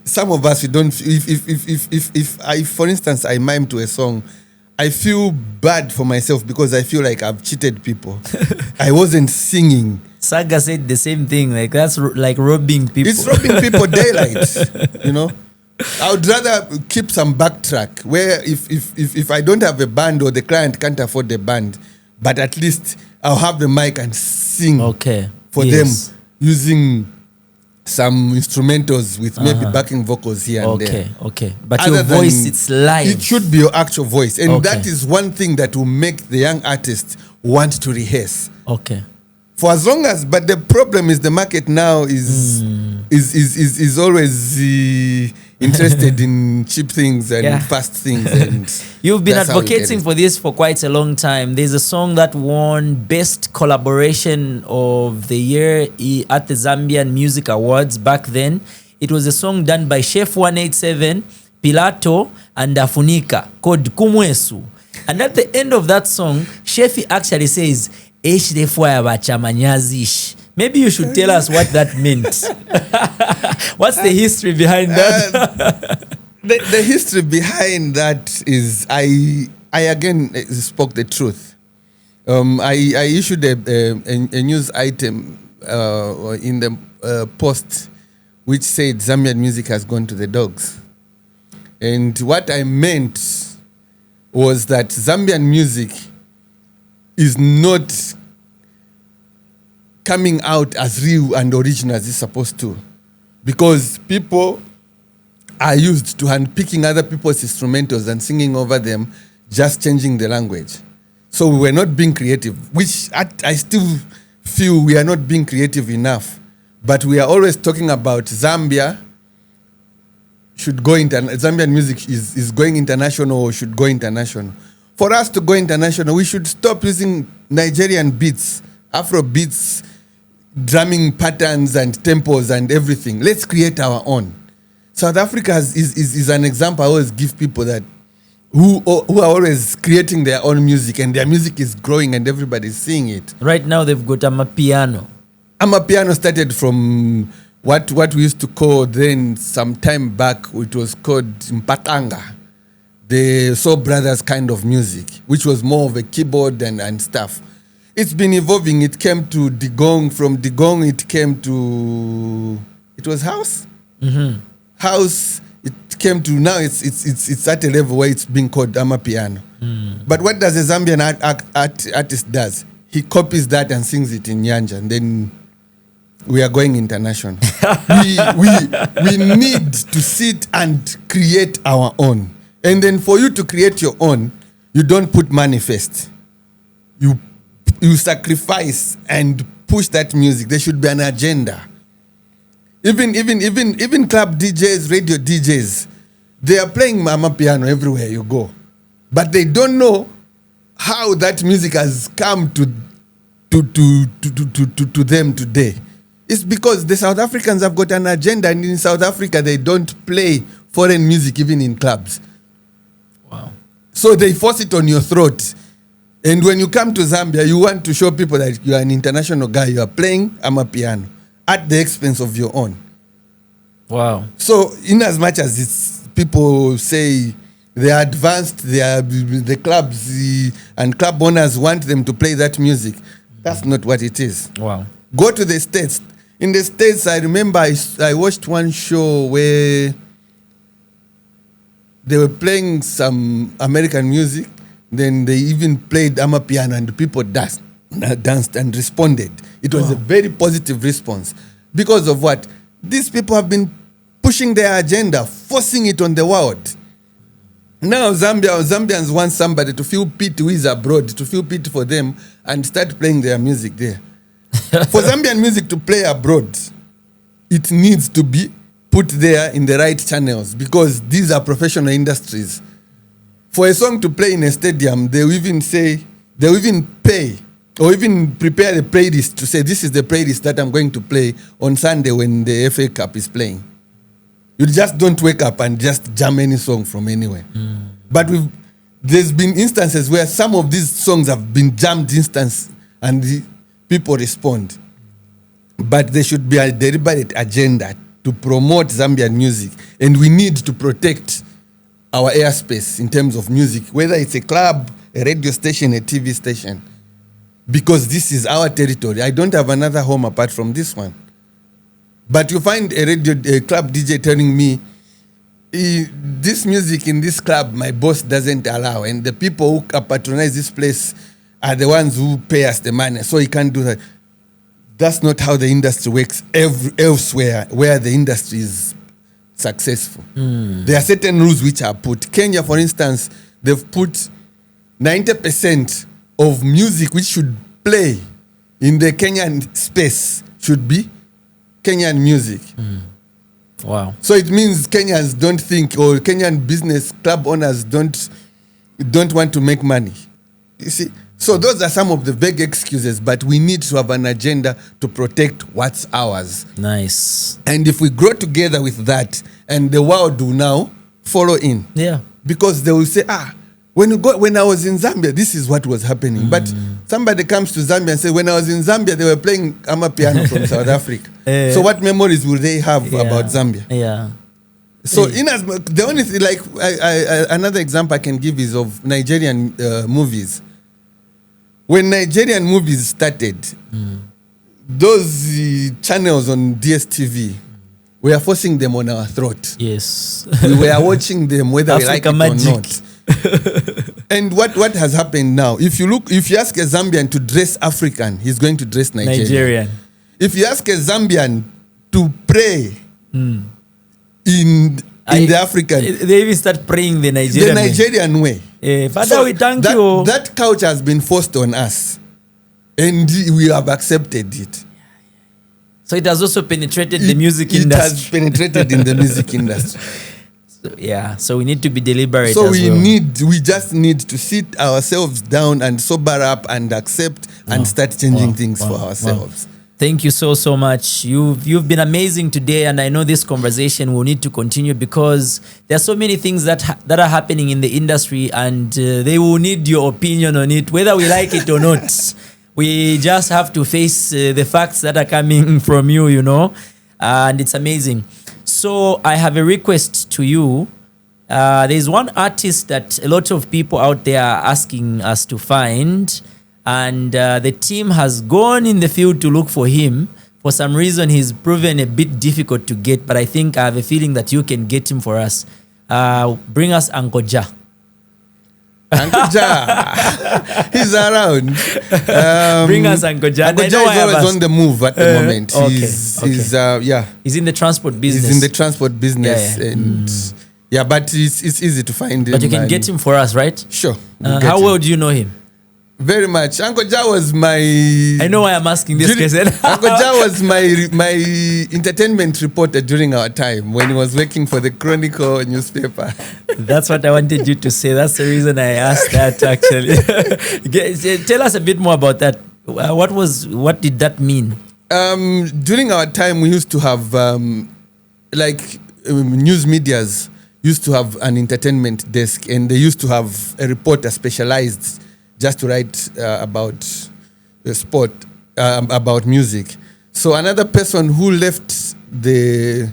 Some of us, we don't. If I, for instance, I mime to a song, I feel bad for myself because I feel like I've cheated people. I wasn't singing. Saga said the same thing. Like that's like robbing people. It's robbing people daylight. You know, I would rather keep some backtrack where if I don't have a band or the client can't afford the band, but at least I'll have the mic and sing. For them using some instrumentals with maybe backing vocals here and there. But other your voice, it's live. It should be your actual voice. And that is one thing that will make the young artist want to rehearse. For as long as, but the problem is the market now is always interested in cheap things and fast things. And you've been advocating for this for quite a long time. There's a song that won Best Collaboration of the Year at the Zambian Music Awards back then. It was a song done by Chef 187, Pilato, and Afunika called Kumwesu. And at the end of that song, Shefi actually says, Chamyazi. Maybe you should tell us what that meant. What's the history behind that? The history behind that is I again spoke the truth. I issued a news item in the Post which said Zambian music has gone to the dogs. And what I meant was that Zambian music is not coming out as real and original as it's supposed to, because people are used to handpicking other people's instrumentals and singing over them, just changing the language. So we were not being creative, which I still feel we are not being creative enough. But we are always talking about Zambia should go Zambian music is going international or should go international. For us to go international, we should stop using Nigerian beats, Afro beats, drumming patterns and tempos and everything. Let's create our own. South Africa is an example. I always give people that who are always creating their own music, and their music is growing and everybody's seeing it. Right now they've got Amapiano. Amapiano started from what we used to call then some time back, it was called Mpatanga, the Soul Brothers kind of music, which was more of a keyboard and stuff. it's been evolving. It came to Digong. From Digong, it came to, it was house. House. It came to, now it's at a level where it's being called Amapiano. But what does a Zambian artist does? He copies that and sings it in Nyanja, and then we are going international. we need to sit and create our own. And then for you to create your own, you don't put money first. You sacrifice and push that music. There should be an agenda. Even club DJs, radio DJs, they are playing Mama Piano everywhere you go. But they don't know how that music has come to them today. It's because the South Africans have got an agenda, and in South Africa they don't play foreign music even in clubs. Wow. So they force it on your throat. And when you come to Zambia, you want to show people that you are an international guy. You are playing Amapiano at the expense of your own. Wow. So in as much as it's, people say they are advanced, the clubs and club owners want them to play that music, that's not what it is. Wow. Go to the States. In the States, I remember I watched one show where they were playing some American music. Then they even played Amapiano, and the people danced and responded. It was a very positive response. Because of what? These people have been pushing their agenda, forcing it on the world. Now Zambians want somebody to feel pity who is abroad, to feel pity for them and start playing their music there. For Zambian music to play abroad, it needs to be put there in the right channels, because these are professional industries. For a song to play in a stadium, they'll even pay or even prepare the playlist to say, this is the playlist that I'm going to play on Sunday when the FA Cup is playing. You just don't wake up and just jam any song from anywhere. But there's been instances where some of these songs have been jammed and the people respond. But there should be a deliberate agenda to promote Zambian music. And we need to protect our airspace in terms of music, whether it's a club, a radio station, a TV station. Because this is our territory. I don't have another home apart from this one. But you find a club DJ telling me, this music in this club, my boss doesn't allow. And the people who patronize this place are the ones who pay us the money. So he can't do that. That's not how the industry works elsewhere where the industry is successful. There are certain rules which are put. Kenya, for instance, they've put 90% of music which should play in the Kenyan space should be Kenyan music. Wow. So it means Kenyans don't think, or Kenyan business club owners don't want to make money. You see? So those are some of the vague excuses, but we need to have an agenda to protect what's ours. Nice. And if we grow together with that, and the world will now follow in. Yeah. Because they will say, when I was in Zambia, this is what was happening. But somebody comes to Zambia and says, when I was in Zambia, they were playing Amapiano from South Africa. So what memories will they have about Zambia? Yeah. So the only thing, like another example I can give is of Nigerian movies. When Nigerian movies started, those channels on DSTV, we are forcing them on our throat. Yes. We were watching them whether Africa we like it magic. or not. And what has happened now? If you ask a Zambian to dress African, he's going to dress Nigerian. If you ask a Zambian to pray in the African, they even start praying the Nigerian way. Father, So we thank you. That culture has been forced on us, and we have accepted it. So it has also penetrated the music industry. It has penetrated in the music industry. So we need to be deliberate. So we just need to sit ourselves down and sober up and accept and start changing things for ourselves. Thank you so much. You've been amazing today, and I know this conversation will need to continue because there are so many things that are happening in the industry, and they will need your opinion on it, whether we like it or not. We just have to face the facts that are coming from you, and it's amazing. So I have a request to you. There's one artist that a lot of people out there are asking us to find, and the team has gone in the field to look for him. For some reason, he's proven a bit difficult to get, but I think I have a feeling that you can get him for us. Bring us Uncle Ja. Uncle Ja, he's around. Bring us Uncle Ja. Uncle Ja is always on the move at the moment. Okay, He's in the transport business. He's in the transport business, and but it's easy to find him. But you can get him for us, right? Sure. How well do you know him? Very much. Uncle Ja was my... I know why I'm asking this question. Uncle Ja was my entertainment reporter during our time when he was working for the Chronicle newspaper. That's what I wanted you to say. That's the reason I asked that, actually. Tell us a bit more about that. What did that mean? During our time, we used to have, news medias used to have an entertainment desk, and they used to have a reporter specialized just to write about the sport, about music. So another person who left the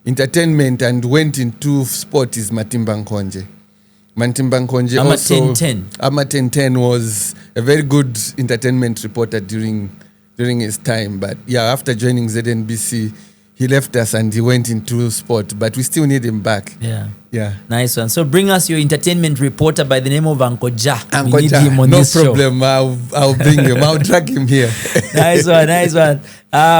entertainment and went into sport is Matimba Nkonje. Matimba Nkonje also... Ama 1010 was a very good entertainment reporter during his time. But after joining ZNBC, he left us and he went into sport. But we still need him back. Yeah. Nice one. So bring us your entertainment reporter by the name of Uncle Ja. Uncle Ja, no problem. I'll bring him. I'll drag him here. Nice one.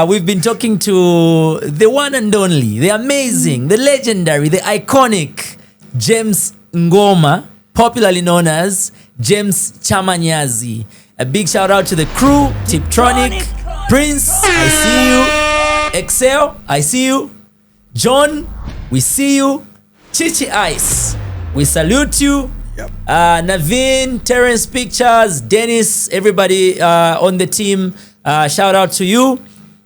We've been talking to the one and only, the amazing, the legendary, the iconic James Ngoma, popularly known as James Chamanyazi. A big shout out to the crew, Tiptronic, Prince, I see you. Excel, I see you. John, we see you. Chichi Ice, we salute you. Yep. Naveen, Terrence Pictures, Dennis, everybody on the team, shout out to you.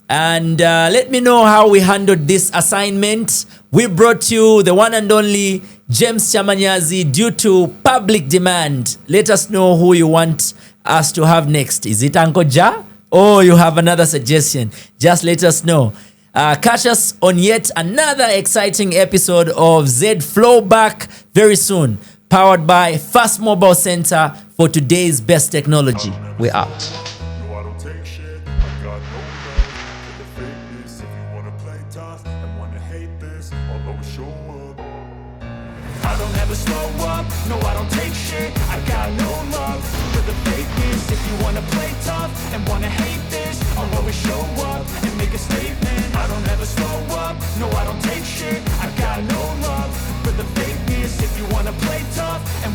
And let me know how we handled this assignment. We brought you the one and only James Chamanyazi due to public demand. Let us know who you want us to have next. Is it Uncle Ja? Or you have another suggestion? Just let us know. Catch us on yet another exciting episode of Zed FLOWback very soon. Powered by Fast Mobile Center for today's best technology. We're out. No, I don't take shit. I got no love for the fakeness. If you wanna play tough and wanna hate this, I'll always show up. I don't ever slow up. No, I don't take shit. I got no love for the fakeness. If you wanna play tough and wanna hate this, I'll always show up and make a statement. I don't ever slow up. No, I don't take shit. I got no love for the fakeness. If you wanna play tough and